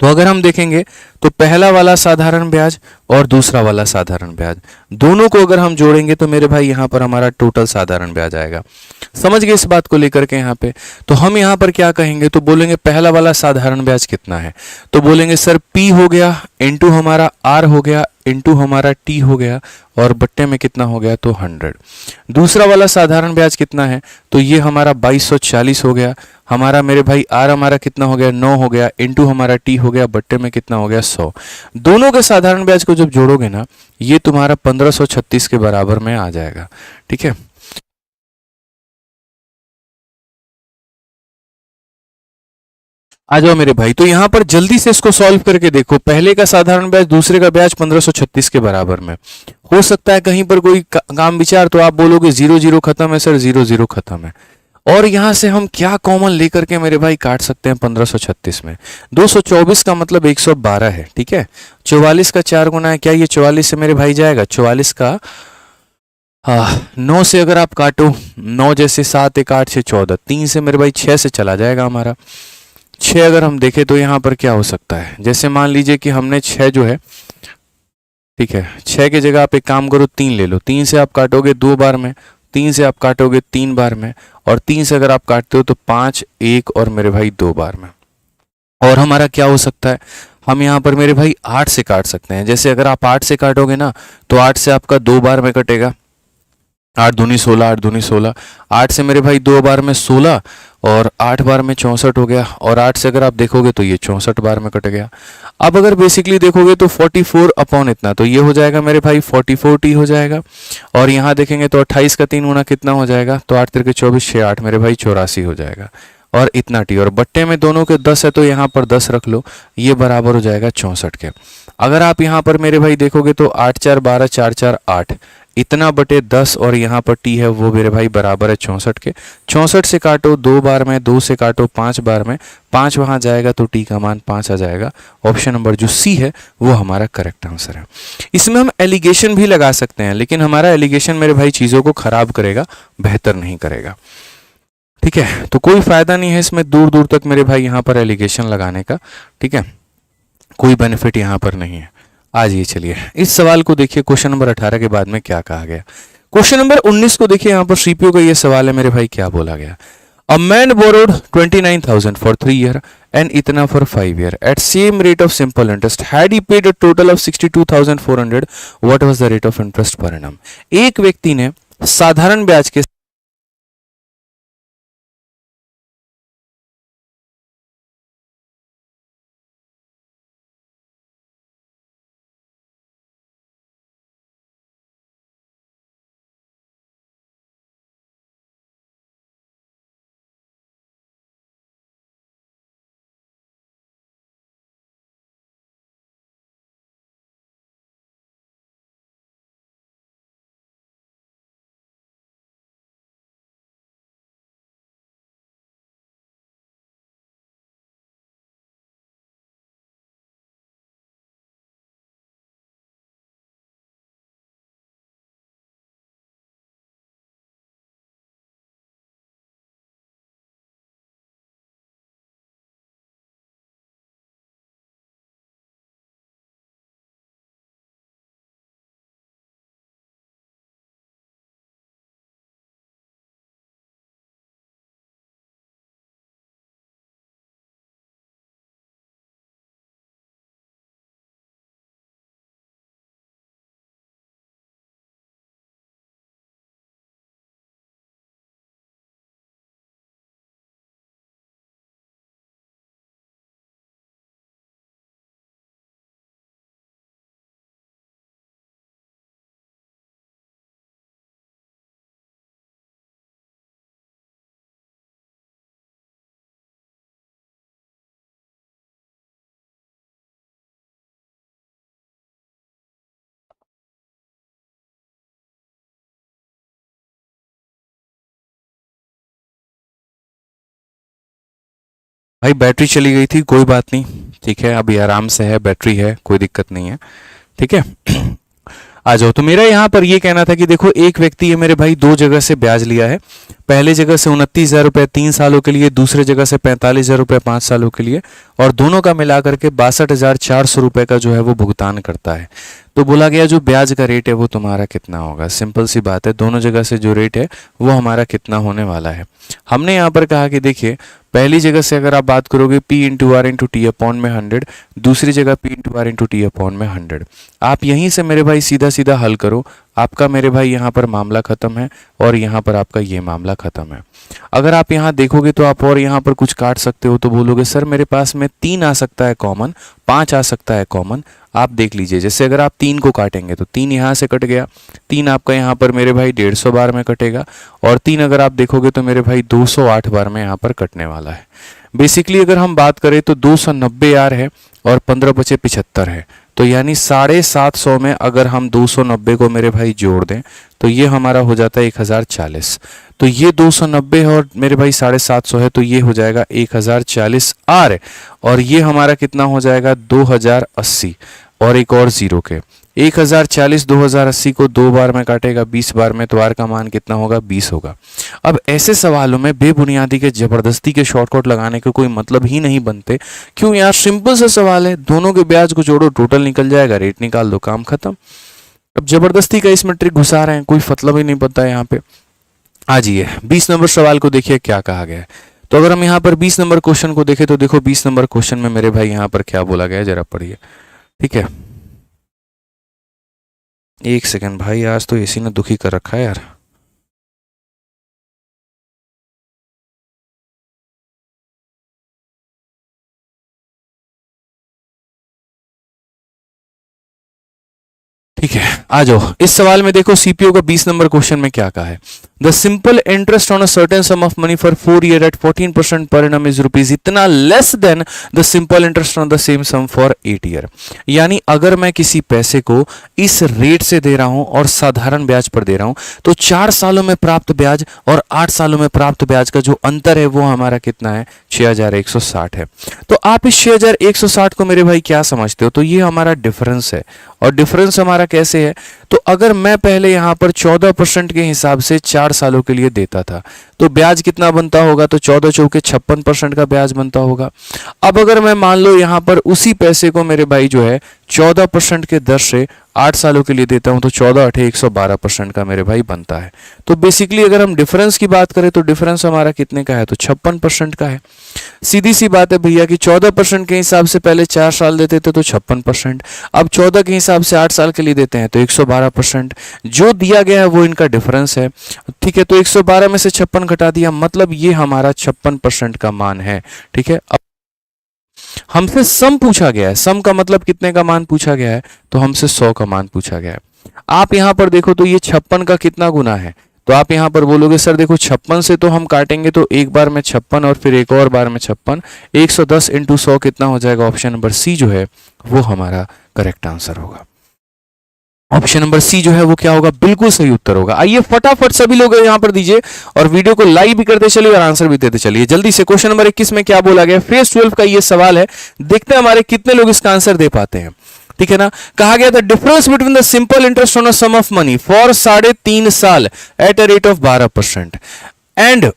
तो अगर हम देखेंगे तो पहला वाला साधारण ब्याज और दूसरा वाला साधारण ब्याज दोनों को अगर हम जोड़ेंगे तो मेरे भाई यहाँ पर हमारा टोटल साधारण ब्याज आएगा। समझ गए इस बात को लेकर के यहाँ पे? तो हम यहाँ पर क्या कहेंगे, तो बोलेंगे पहला वाला साधारण ब्याज कितना है, तो बोलेंगे सर P हो गया इंटू हमारा R हो गया इंटू हमारा T हो गया और बट्टे में कितना हो गया, तो 100। दूसरा वाला साधारण ब्याज कितना है, तो ये हमारा 2240 हो गया, हमारा मेरे भाई R हमारा कितना हो गया, 9 हो गया इंटू हमारा T हो गया, बट्टे में कितना हो गया, 100। दोनों के साधारण ब्याज को जब जोड़ोगे ना, ये तुम्हारा 1536 के बराबर में आ जाएगा। ठीक है, आ जाओ मेरे भाई, तो यहां पर जल्दी से इसको सॉल्व करके देखो, पहले का साधारण ब्याज दूसरे का ब्याज 1536 के बराबर में। हो सकता है कहीं पर कोई काम विचार तो आप बोलोगे 0 0 खत्म है सर, 0 0 खत्म है, और यहां से हम क्या कॉमन लेकर के मेरे भाई काट सकते हैं 1536 में, 224 का मतलब 112 है। ठीक है, 44 का 4 गुना है, क्या ये 44 से मेरे भाई जाएगा, 44 का 9 से अगर आप काटो, 9 जैसे 7 1 8 6 14, 3 से मेरे भाई 6 से चला जाएगा हमारा 6। अगर हम देखें तो यहाँ पर क्या हो सकता है, जैसे मान लीजिए कि हमने 6 जो है, ठीक है, 6 की जगह आप एक काम करो 3 ले लो, 3 से आप काटोगे 2 बार में, 3 से आप काटोगे 3 बार में, और 3 से अगर आप काटते हो तो 5 1 और मेरे भाई 2 बार में। और हमारा क्या हो सकता है, हम यहाँ पर मेरे भाई 8 से काट सकते हैं, जैसे अगर आप 8 से काटोगे ना तो 8 से आपका 2 बार में कटेगा, 8 दूनी 16, 8 दूनी 16, 8 से मेरे भाई 2 बार में 16 और 8 बार में 64 हो गया, और 8 से अगर आप देखोगे तो ये 64 बार में कट गया। अब अगर बेसिकली देखोगे तो 44 अपॉन इतना, तो ये हो जाएगा मेरे भाई 44t हो जाएगा, और यहाँ देखेंगे तो 28 का 3 गुना कितना हो जाएगा, तो 8 तिरके 24 6 8 मेरे भाई 84 हो जाएगा, और इतना टी, और बट्टे में दोनों के 10 है तो यहाँ पर 10 रख लो, ये बराबर हो जाएगा 64 के। अगर आप यहाँ पर मेरे भाई देखोगे तो 8 4 12 4 4 8, इतना बटे 10 और यहाँ पर टी है वो मेरे भाई बराबर है 64 के। 64 से काटो 2 बार में, 2 से काटो 5 बार में, 5 वहाँ जाएगा तो टी का मान 5 आ जाएगा। ऑप्शन नंबर जो सी है वो हमारा करेक्ट आंसर है। इसमें हम एलिगेशन भी लगा सकते हैं, लेकिन हमारा एलिगेशन मेरे भाई चीज़ों को खराब करेगा, बेहतर नहीं करेगा। ठीक है, तो कोई फायदा नहीं है इसमें दूर दूर तक मेरे भाई यहाँ पर एलिगेशन लगाने का। ठीक है, कोई बेनिफिट यहाँ पर नहीं है। आज ये चलिए इस सवाल को देखिए, क्वेश्चन नंबर 18 के बाद में क्या कहा गया। क्वेश्चन नंबर 19 को देखिए, यहाँ पर सीपीओ का ये सवाल है मेरे भाई, क्या बोला गया। A man borrowed 29,000 for 3 year and इतना for 5 year at same rate of simple interest, had he paid a total of 62,400, what was the rate of interest per annum. एक व्यक्ति ने साधारण ब्याज के भाई बैटरी चली गई थी, कोई बात नहीं, ठीक है, अभी आराम से है, बैटरी है, कोई दिक्कत नहीं है। ठीक है, आ जाओ। तो मेरा यहाँ पर ये कहना था कि देखो एक व्यक्ति है मेरे भाई, दो जगह से ब्याज लिया है। पहले जगह से 29,000 रुपये 3 सालों के लिए, दूसरे जगह से 45,000 रुपये 5 सालों के लिए, और दोनों का मिलाकर के 62,400 रुपये का जो है वो भुगतान करता है। तो बोला गया जो ब्याज का रेट है वो तुम्हारा कितना होगा। सिंपल सी बात है, दोनों जगह से जो रेट है वो हमारा कितना होने वाला है। हमने यहाँ पर कहा कि देखिए पहली जगह से अगर आप बात करोगे P into R into T upon में 100, दूसरी जगह P into R into T upon में 100। आप यहीं से मेरे भाई सीधा सीधा हल करो, आपका मेरे भाई यहाँ पर मामला खत्म है और यहाँ पर आपका ये मामला खत्म है। अगर आप यहाँ देखोगे तो आप और यहाँ पर कुछ काट सकते हो, तो बोलोगे सर मेरे पास में 3 आ सकता है कॉमन, 5 आ सकता है कॉमन। आप देख लीजिए, जैसे अगर आप 3 को काटेंगे तो 3 यहाँ से कट गया, 3 आपका यहाँ पर मेरे भाई 150 बार में कटेगा, और 3 अगर आप देखोगे तो मेरे भाई 208 बार में यहाँ पर कटने वाला है। बेसिकली अगर हम बात करें तो 290 यार है और 15 बचे 75 है, तो यानी 750 में अगर हम 290 को मेरे भाई जोड़ दें तो ये हमारा हो जाता है 1040। तो ये 290 है और मेरे भाई 750 है, तो ये हो जाएगा 1040 आर, और ये हमारा कितना हो जाएगा 2080, और एक और जीरो के 1040 2080 को 2 बार में काटेगा 20 बार में, तो आर का मान कितना होगा 20 होगा। अब ऐसे सवालों में बेबुनियादी के जबरदस्ती के शॉर्टकट लगाने के कोई मतलब ही नहीं बनते। क्यों यार, सिंपल सा सवाल है, दोनों के ब्याज को जोड़ो, टोटल निकल जाएगा, रेट निकाल दो, काम खत्म। अब जबरदस्ती का इसमें ट्रिक घुसा रहे हैं, कोई मतलब ही नहीं पता है यहाँ पे। आ जाइए 20 नंबर सवाल को देखिए क्या कहा गया है। तो अगर हम यहाँ पर 20 नंबर क्वेश्चन को देखें तो देखो 20 नंबर क्वेश्चन में मेरे भाई यहाँ पर क्या बोला गया है, जरा पढ़िए। ठीक है, एक सेकंड भाई, आज तो एसी ने दुखी कर रखा है यार। ठीक है, आ जाओ। इस सवाल में देखो सीपीओ का 20 नंबर क्वेश्चन में क्या कहा है। The simple interest on a certain sum of money for 4 year at 14% per annum is rupees इतना less than the simple interest on the same sum for 8 year. यानी अगर मैं किसी पैसे को इस रेट से दे रहा हूं और साधारण ब्याज पर दे रहा हूं, तो 4 सालों में प्राप्त ब्याज और 8 सालों में प्राप्त ब्याज का जो अंतर है वो हमारा कितना है, 6160 है। तो आप इस 6160 को मेरे भाई क्या समझते हो, तो ये हमारा डिफरेंस है। और डिफरेंस हमारा कैसे है, तो अगर मैं पहले यहां पर 14% के हिसाब से 4 सालों के लिए देता था तो ब्याज कितना बनता होगा, तो 14 चौके 56% का ब्याज बनता होगा। अब अगर मैं मान लो यहां पर उसी पैसे को मेरे भाई जो है 14% के दर से 8 सालों के लिए देता हूं तो 14 8 112% का मेरे भाई बनता है। तो बेसिकली अगर हम डिफरेंस की बात करें तो डिफरेंस हमारा कितने का है, तो 56% का है। सीधी सी बात है भैया कि 14% के हिसाब से पहले 4 साल देते थे तो 56%, अब 14 के हिसाब से 8 साल के लिए देते हैं तो 112%। जो दिया गया है वो इनका डिफरेंस है। ठीक है, तो 112 में से 56 घटा दिया, मतलब ये हमारा 56% का मान है। ठीक है, अब हमसे सम पूछा गया है, सम का मतलब कितने का मान पूछा गया है, तो हमसे 100 का मान पूछा गया है। आप यहां पर देखो तो ये 56 का कितना गुना है, तो आप यहां पर बोलोगे सर देखो 56 से तो हम काटेंगे तो एक बार में 56 और फिर एक और बार में 56, 110 इंटू 100 कितना हो जाएगा, ऑप्शन नंबर सी जो है वो हमारा करेक्ट आंसर होगा। ऑप्शन नंबर सी जो है वो क्या होगा, बिल्कुल सही उत्तर होगा। आइए फटाफट सभी लोग यहां पर दीजिए और वीडियो को लाइक भी करते चलिए और आंसर भी देते चलिए जल्दी से। क्वेश्चन नंबर 21 में क्या बोला गया, फेज 12 का ये सवाल है, देखते हैं हमारे कितने लोग इसका आंसर दे पाते हैं। ठीक है ना, कहा गया था difference between the simple interest on a sum of money for 3.5 साल at a rate of 12% and,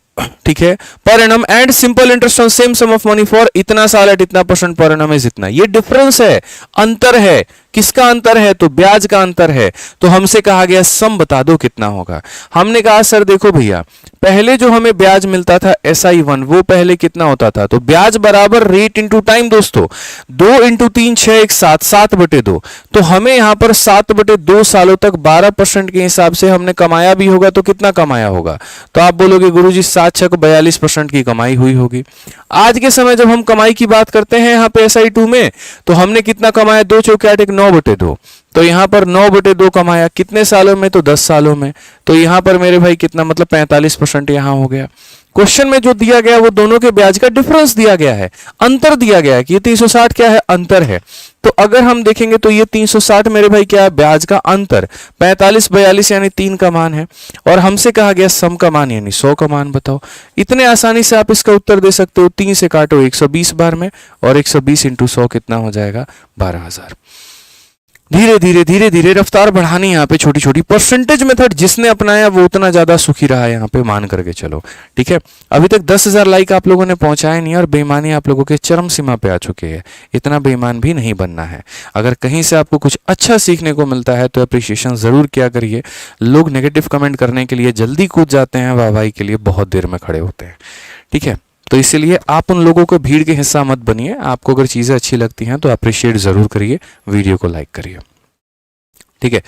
ठीक है, per annum and simple interest on same sum of money for इतना साल एट इतना परसेंट पर एनम इज इतना। ये difference है, अंतर है। किसका अंतर है, तो ब्याज का अंतर है। तो हमसे कहा गया सम बता दो कितना होगा। हमने कहा सर देखो भैया, पहले जो हमें ब्याज मिलता था SI1 वो पहले कितना होता था, तो ब्याज बराबर रेट इंटू टाइम दोस्तों, 2 इंटू 3 6 1 7 7/2। तो हमें यहां पर 7/2 सालों तक 12% के हिसाब से हमने कमाया भी होगा, तो कितना कमाया होगा, तो आप बोलोगे गुरुजी 7 6 42% की कमाई हुई होगी। आज के समय जब हम कमाई की बात करते हैं यहाँ पे SI2 में, तो हमने कितना कमाया, 2 चौके 8 1 9/2। तो यहां पर 9/2 कमाया कितने सालों में, तो 10 सालों में। तो यहां पर मेरे भाई कितना, मतलब 45% यहां हो गया। क्वेश्चन में जो दिया गया वो दोनों के ब्याज का डिफरेंस दिया गया है, अंतर दिया गया है कि ये 360 क्या है, अंतर है। तो अगर हम देखेंगे तो ये 360 मेरे भाई क्या है, ब्याज का अंतर, 45 42 यानी 3 का मान है, और हमसे कहा गया सम का मान यानी 100 का मान बताओ। इतने आसानी से आप इसका उत्तर दे सकते हो। 3 से काटो 120 बार में, और 120 इंटू 100 कितना हो जाएगा, 12,000। धीरे धीरे धीरे धीरे रफ्तार बढ़ानी, यहाँ पे छोटी छोटी परसेंटेज मेथड जिसने अपनाया वो उतना ज्यादा सुखी रहा है, यहाँ पे मान करके चलो। ठीक है, अभी तक 10,000 लाइक आप लोगों ने पहुंचाए नहीं और बेईमानी आप लोगों के चरम सीमा पे आ चुके हैं। इतना बेईमान भी नहीं बनना है। अगर कहीं से आपको कुछ अच्छा सीखने को मिलता है तो अप्रिशिएशन जरूर किया करिए। लोग नेगेटिव कमेंट करने के लिए जल्दी कूद जाते हैं, वाहवाही के लिए बहुत देर में खड़े होते हैं। ठीक है, तो इसीलिए आप उन लोगों को भीड़ के हिस्सा मत बनिए। आपको अगर चीज़ें अच्छी लगती हैं तो अप्रिशिएट ज़रूर करिए, वीडियो को लाइक करिए। ठीक है,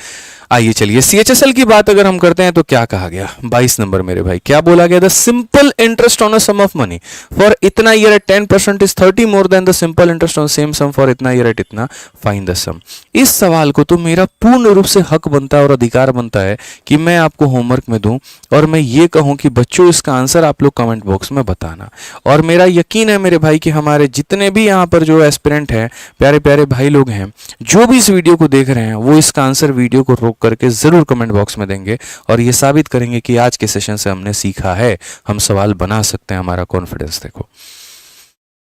आइए चलिए CHSL की बात अगर हम करते हैं तो क्या कहा गया 22 नंबर मेरे भाई, क्या बोला गया? The simple interest on a sum of money for इतना year at 10% is 30 more than the simple interest on same sum for इतना ईयर एट इतना, फाइंड द सम। इस सवाल को तो मेरा पूर्ण रूप से हक बनता है और अधिकार बनता है कि मैं आपको होमवर्क में दूं और मैं ये कहूं कि बच्चों इसका आंसर आप लोग कमेंट बॉक्स में बताना। और मेरा यकीन है मेरे भाई कि हमारे जितने भी यहाँ पर जो एस्पिरेंट हैं, प्यारे प्यारे भाई लोग हैं, जो भी इस वीडियो को देख रहे हैं, वो इसका आंसर वीडियो को रोक करके जरूर कमेंट बॉक्स में देंगे और ये साबित करेंगे कि आज के सेशन से हमने सीखा है, हम सवाल बना सकते हैं। हमारा कॉन्फिडेंस देखो।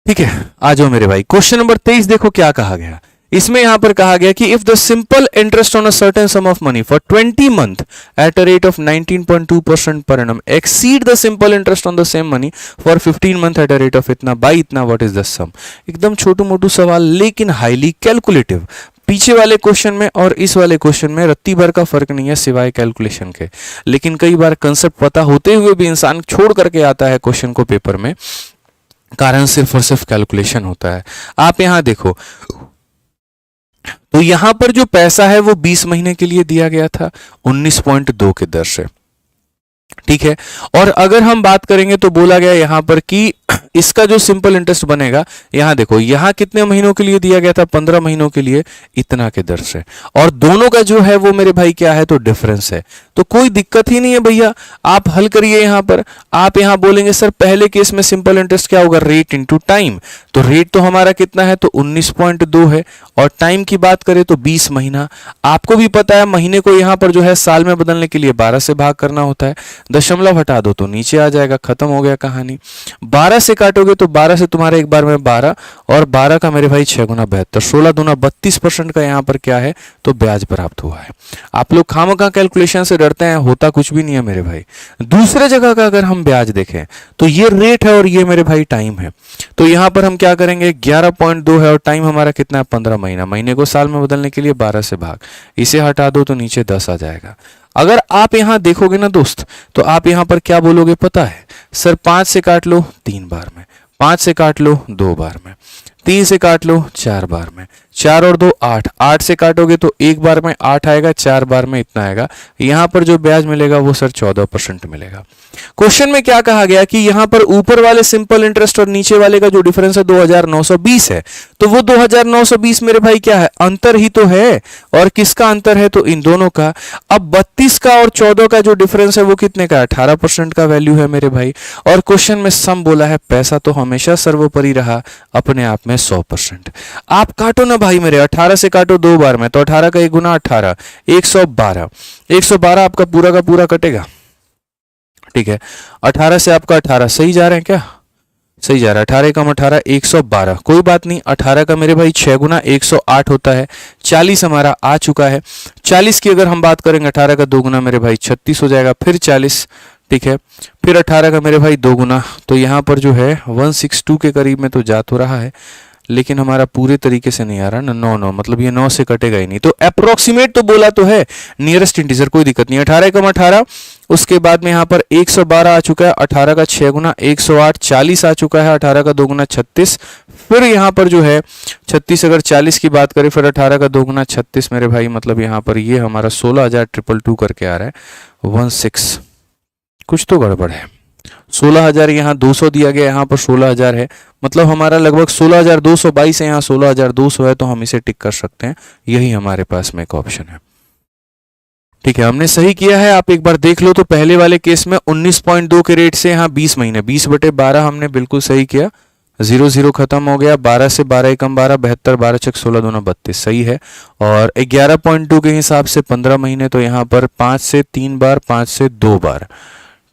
ठीक है, आ जाओ मेरे भाई, क्वेश्चन नंबर 23 देखो क्या कहा गया। इसमें यहां पर कहा गया कि if the simple interest on a certain sum of money for 20 month eight a rate of 19.2% per annum exceed the simple interest on the same money for 15 month eight a rate of इतना by इतना, what is the सम। एकदम छोटू मोटू सवाल लेकिन highly calculative. पीछे वाले question में और इस वाले क्वेश्चन में रत्ती भर का फर्क नहीं है सिवाय कैलकुलेशन के, लेकिन कई बार कंसेप्ट पता होते हुए भी इंसान छोड़ करके आता है क्वेश्चन को पेपर में, कारण सिर्फ और सिर्फ कैलकुलेशन होता है। आप यहां देखो तो यहां पर जो पैसा है वो 20 महीने के लिए दिया गया था 19.2 के दर से। ठीक है, और अगर हम बात करेंगे तो बोला गया यहां पर कि इसका जो सिंपल इंटरेस्ट बनेगा, यहां देखो यहां कितने महीनों के लिए दिया गया था, 15 महीनों के लिए इतना के दर से, और दोनों का जो है वो मेरे भाई क्या है, तो डिफरेंस है। तो कोई दिक्कत ही नहीं है भैया, आप हल करिए। यहां पर आप यहां बोलेंगे सर पहले केस में सिंपल इंटरेस्ट क्या होगा, रेट इंटू टाइम। तो रेट तो हमारा कितना है, तो 19.2 है, और टाइम की बात करें तो 20 महीना। आपको भी पता है महीने को यहां पर जो है साल में बदलने के लिए 12 से भाग करना होता है, दशमलव हटा दो तो नीचे आ जाएगा, खत्म हो गया कहानी। 12 से काटोगे तो 12 से तुम्हारे एक बार में 12, और 12 का मेरे भाई 6 गुना 72, 16 दूना 32% का यहाँ पर क्या है, तो ब्याज प्राप्त हुआ है। आप लोग खामखा कैलकुलेशन से डरते हैं, होता कुछ भी नहीं है मेरे भाई। दूसरे जगह का अगर हम ब्याज देखें तो ये रेट है और ये मेरे भाई टाइम है। तो यहाँ पर हम क्या करेंगे, 11.2 है और टाइम हमारा कितना है, 15 महीना। महीने को साल में बदलने के लिए 12 से भाग, इसे हटा दो तो नीचे 10 आ जाएगा। अगर आप यहां देखोगे ना दोस्त, तो आप यहां पर क्या बोलोगे पता है, सर 5 से काट लो 3 बार में, 5 से काट लो 2 बार में, 3 से काट लो 4 बार में, 4 और 2 8, 8 से काटोगे तो एक बार में 8 आएगा, 4 बार में इतना आएगा। यहां पर जो ब्याज मिलेगा वो सर 14% मिलेगा। क्वेश्चन में क्या कहा गया कि यहां पर ऊपर वाले सिंपल इंटरेस्ट और नीचे वाले का जो डिफरेंस है 2920 है, तो वो 2920 मेरे भाई क्या है, अंतर ही तो है। और किसका अंतर है, तो इन दोनों का। अब 32 का और 14 का जो डिफरेंस है वो कितने का, 18% का वैल्यू है मेरे भाई। और क्वेश्चन में सम बोला है, पैसा तो हमेशा सर्वोपरि रहा, अपने आप में 100%। आप काटो ना भाई मेरे, 18 से काटो 2 बार में, तो 18 का 1 गुना 18, 112, 112 आपका पूरा का पूरा कटेगा। ठीक है, 18 से आपका 18 सही जा रहे हैं क्या, सही जा रहा है। 18 कम 18 112, कोई बात नहीं। 18 का मेरे भाई 6 गुना 108 होता है, 40 हमारा आ चुका है। 40 की अगर हम बात करेंगे, 18 का 2 गुना मेरे भाई 36 हो जाएगा, फिर 40, ठीक है, फिर 18 का मेरे भाई 2 गुना, तो यहाँ पर जो है 162 के करीब में तो जा तो रहा है, लेकिन हमारा पूरे तरीके से नहीं आ रहा ना, 9 मतलब ये 9 से कटेगा ही नहीं। तो अप्रोक्सीमेट तो बोला तो है, नियरेस्ट इंटीजर, कोई दिक्कत नहीं। 18 कम 18, उसके बाद में यहाँ पर 112 आ चुका है, 18 का 6 गुना 108, 40 आ चुका है, 18 का 2 गुना 36, फिर यहाँ पर जो है 36, अगर 40 की बात करें, फिर 18 का 2 गुना 36 मेरे भाई, मतलब यहाँ पर ये हमारा 16,222 करके आ रहा है, 16, कुछ तो गड़बड़ है। 16,000 यहाँ 200 दिया गया, यहाँ पर 16,000 है, मतलब हमारा लगभग 16,222 है, यहाँ 16,200 है, तो हम इसे टिक कर सकते हैं। यही हमारे पास में एक ऑप्शन है। ठीक है, हमने सही किया है। आप एक बार देख लो तो पहले वाले केस में 19.2 के रेट से यहाँ 20 महीने, 20/12 हमने बिल्कुल सही किया, 0 0 खत्म हो गया। 12 से 12 कम 12, 72, 12 चक 16 दूना 32, सही है। और 11.2 के हिसाब से 15 महीने, तो यहाँ पर 5 से 3 बार, 5 से 2 बार,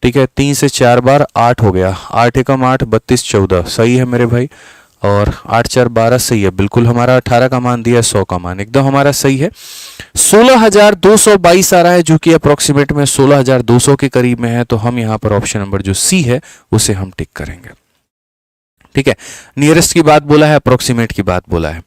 ठीक है, 3 से 4 बार, 8 हो गया, 8 एकम 8, 32, 14, सही है मेरे भाई। और 8 4 12 सही है, बिल्कुल हमारा 18 का मान दिया, 100 का मान एकदम हमारा सही है। 16,222 आ रहा है जो कि अप्रोक्सीमेट में 16,200 के करीब में है, तो हम यहाँ पर ऑप्शन नंबर जो सी है उसे हम टिक करेंगे। ठीक है, नियरेस्ट की बात बोला है, अप्रोक्सीमेट की बात बोला है।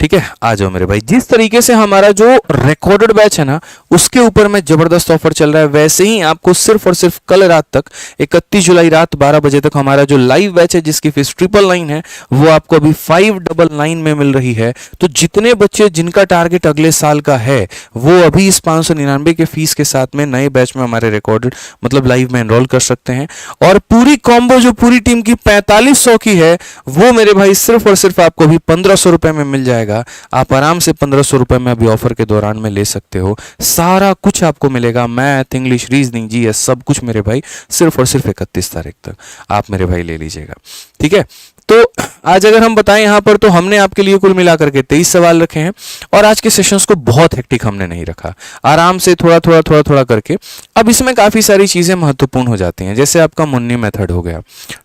ठीक है, आ जाओ मेरे भाई। जिस तरीके से हमारा जो रिकॉर्डेड बैच है ना उसके ऊपर में जबरदस्त ऑफर चल रहा है, वैसे ही आपको सिर्फ और सिर्फ कल रात तक 31 जुलाई रात 12 बजे तक हमारा जो लाइव बैच है जिसकी फीस 999 है वो आपको अभी 599 में मिल रही है। तो जितने बच्चे जिनका टारगेट अगले साल का है वो अभी इस 599 के फीस के साथ में नए बैच में हमारे रिकॉर्डेड मतलब लाइव में एनरोल कर सकते हैं। और पूरी कॉम्बो जो पूरी टीम की 4500 की है वो मेरे भाई सिर्फ और सिर्फ आपको अभी 1500 रुपए में मिल जाएगा। आप आराम से 1500 रुपए में अभी ऑफर के दौरान में ले सकते हो। सारा कुछ आपको मिलेगा, मैथ, इंग्लिश, रीजनिंग, जीएस, सब कुछ मेरे भाई सिर्फ और सिर्फ 31 तारीख तक आप मेरे भाई ले लीजिएगा। ठीक है, तो आज अगर हम बताएं यहां पर तो हमने आपके लिए कुल मिलाकर के 23 सवाल रखे हैं और आज के सेशंस को बहुत हेक्टिक हमने नहीं रखा, आराम से थोड़ा थोड़ा करके। अब इसमें काफी सारी चीजें महत्वपूर्ण हो जाती हैं, जैसे आपका मुन्नी मेथड हो गया,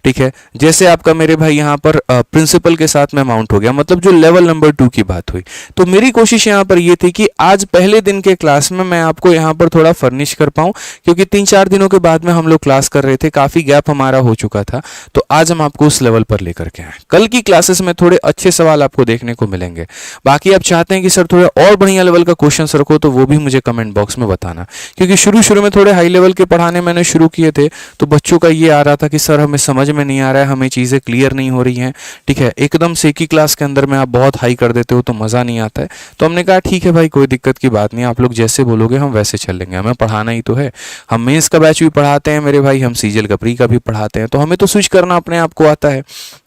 ठीक है, जैसे आपका मेरे भाई यहाँ पर प्रिंसिपल के साथ में माउंट हो गया, मतलब जो लेवल नंबर 2 की बात हुई। तो मेरी कोशिश यहाँ पर ये थी कि आज पहले दिन के क्लास में मैं आपको यहाँ पर थोड़ा फर्निश कर पाऊँ, क्योंकि 3-4 दिनों के बाद में हम लोग क्लास कर रहे थे, काफी गैप हमारा हो चुका था। तो आज हम आपको उस लेवल पर लेकर के आए। कल की क्लासेस में थोड़े अच्छे सवाल आपको देखने को मिलेंगे। बाकी आप चाहते हैं कि सर थोड़ा और बढ़िया लेवल का क्वेश्चंस रखो तो वो भी मुझे कमेंट बॉक्स में बताना, क्योंकि शुरू में थोड़े हाई लेवल के पढ़ाने मैंने शुरू किए थे तो बच्चों का ये आ रहा था कि सर हमें समझ में नहीं आ रहा है, हमें चीज़ें क्लियर नहीं हो रही हैं। ठीक है, एकदम से एक ही क्लास के अंदर में आप बहुत हाई कर देते हो तो मज़ा नहीं आता है। तो हमने कहा ठीक है भाई, कोई दिक्कत की बात नहीं, आप लोग जैसे बोलोगे हम वैसे चल लेंगे, हमें पढ़ाना ही तो है। हम मेंस का बैच भी पढ़ाते हैं मेरे भाई, हम सीजीएल का प्री का भी पढ़ाते हैं, तो हमें तो स्विच करना अपने आप को आता है।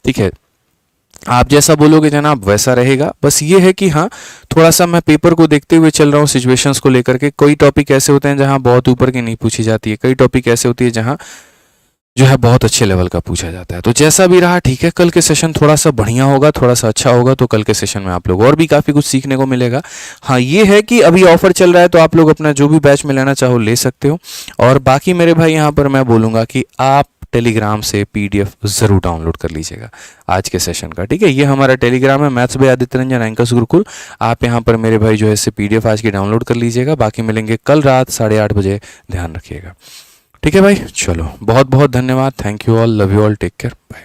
ठीक है, आप जैसा बोलोगे जनाब वैसा रहेगा। बस ये है कि हाँ, थोड़ा सा मैं पेपर को देखते हुए चल रहा हूँ सिचुएशंस को लेकर के। कोई टॉपिक ऐसे होते हैं जहाँ बहुत ऊपर की नहीं पूछी जाती है, कई टॉपिक ऐसे होती है जहाँ जो है बहुत अच्छे लेवल का पूछा जाता है। तो जैसा भी रहा ठीक है, कल के सेशन थोड़ा सा बढ़िया होगा, थोड़ा सा अच्छा होगा, तो कल के सेशन में आप लोग और भी काफ़ी कुछ सीखने को मिलेगा। हाँ, ये है कि अभी ऑफर चल रहा है तो आप लोग अपना जो भी बैच में लेना चाहो ले सकते हो। और बाकी मेरे भाई यहाँ पर मैं बोलूँगा कि आप टेलीग्राम से पीडीएफ ज़रूर डाउनलोड कर लीजिएगा आज के सेशन का। ठीक है, ये हमारा टेलीग्राम है, maths by Aditya Ranjan anchors Gurukul. आप यहाँ पर मेरे भाई जो है इसे पीडीएफ आज की डाउनलोड कर लीजिएगा। बाकी मिलेंगे कल रात 8:30 बजे, ध्यान रखिएगा। ठीक है भाई, चलो बहुत बहुत धन्यवाद, thank you all, love you all, take care, bye.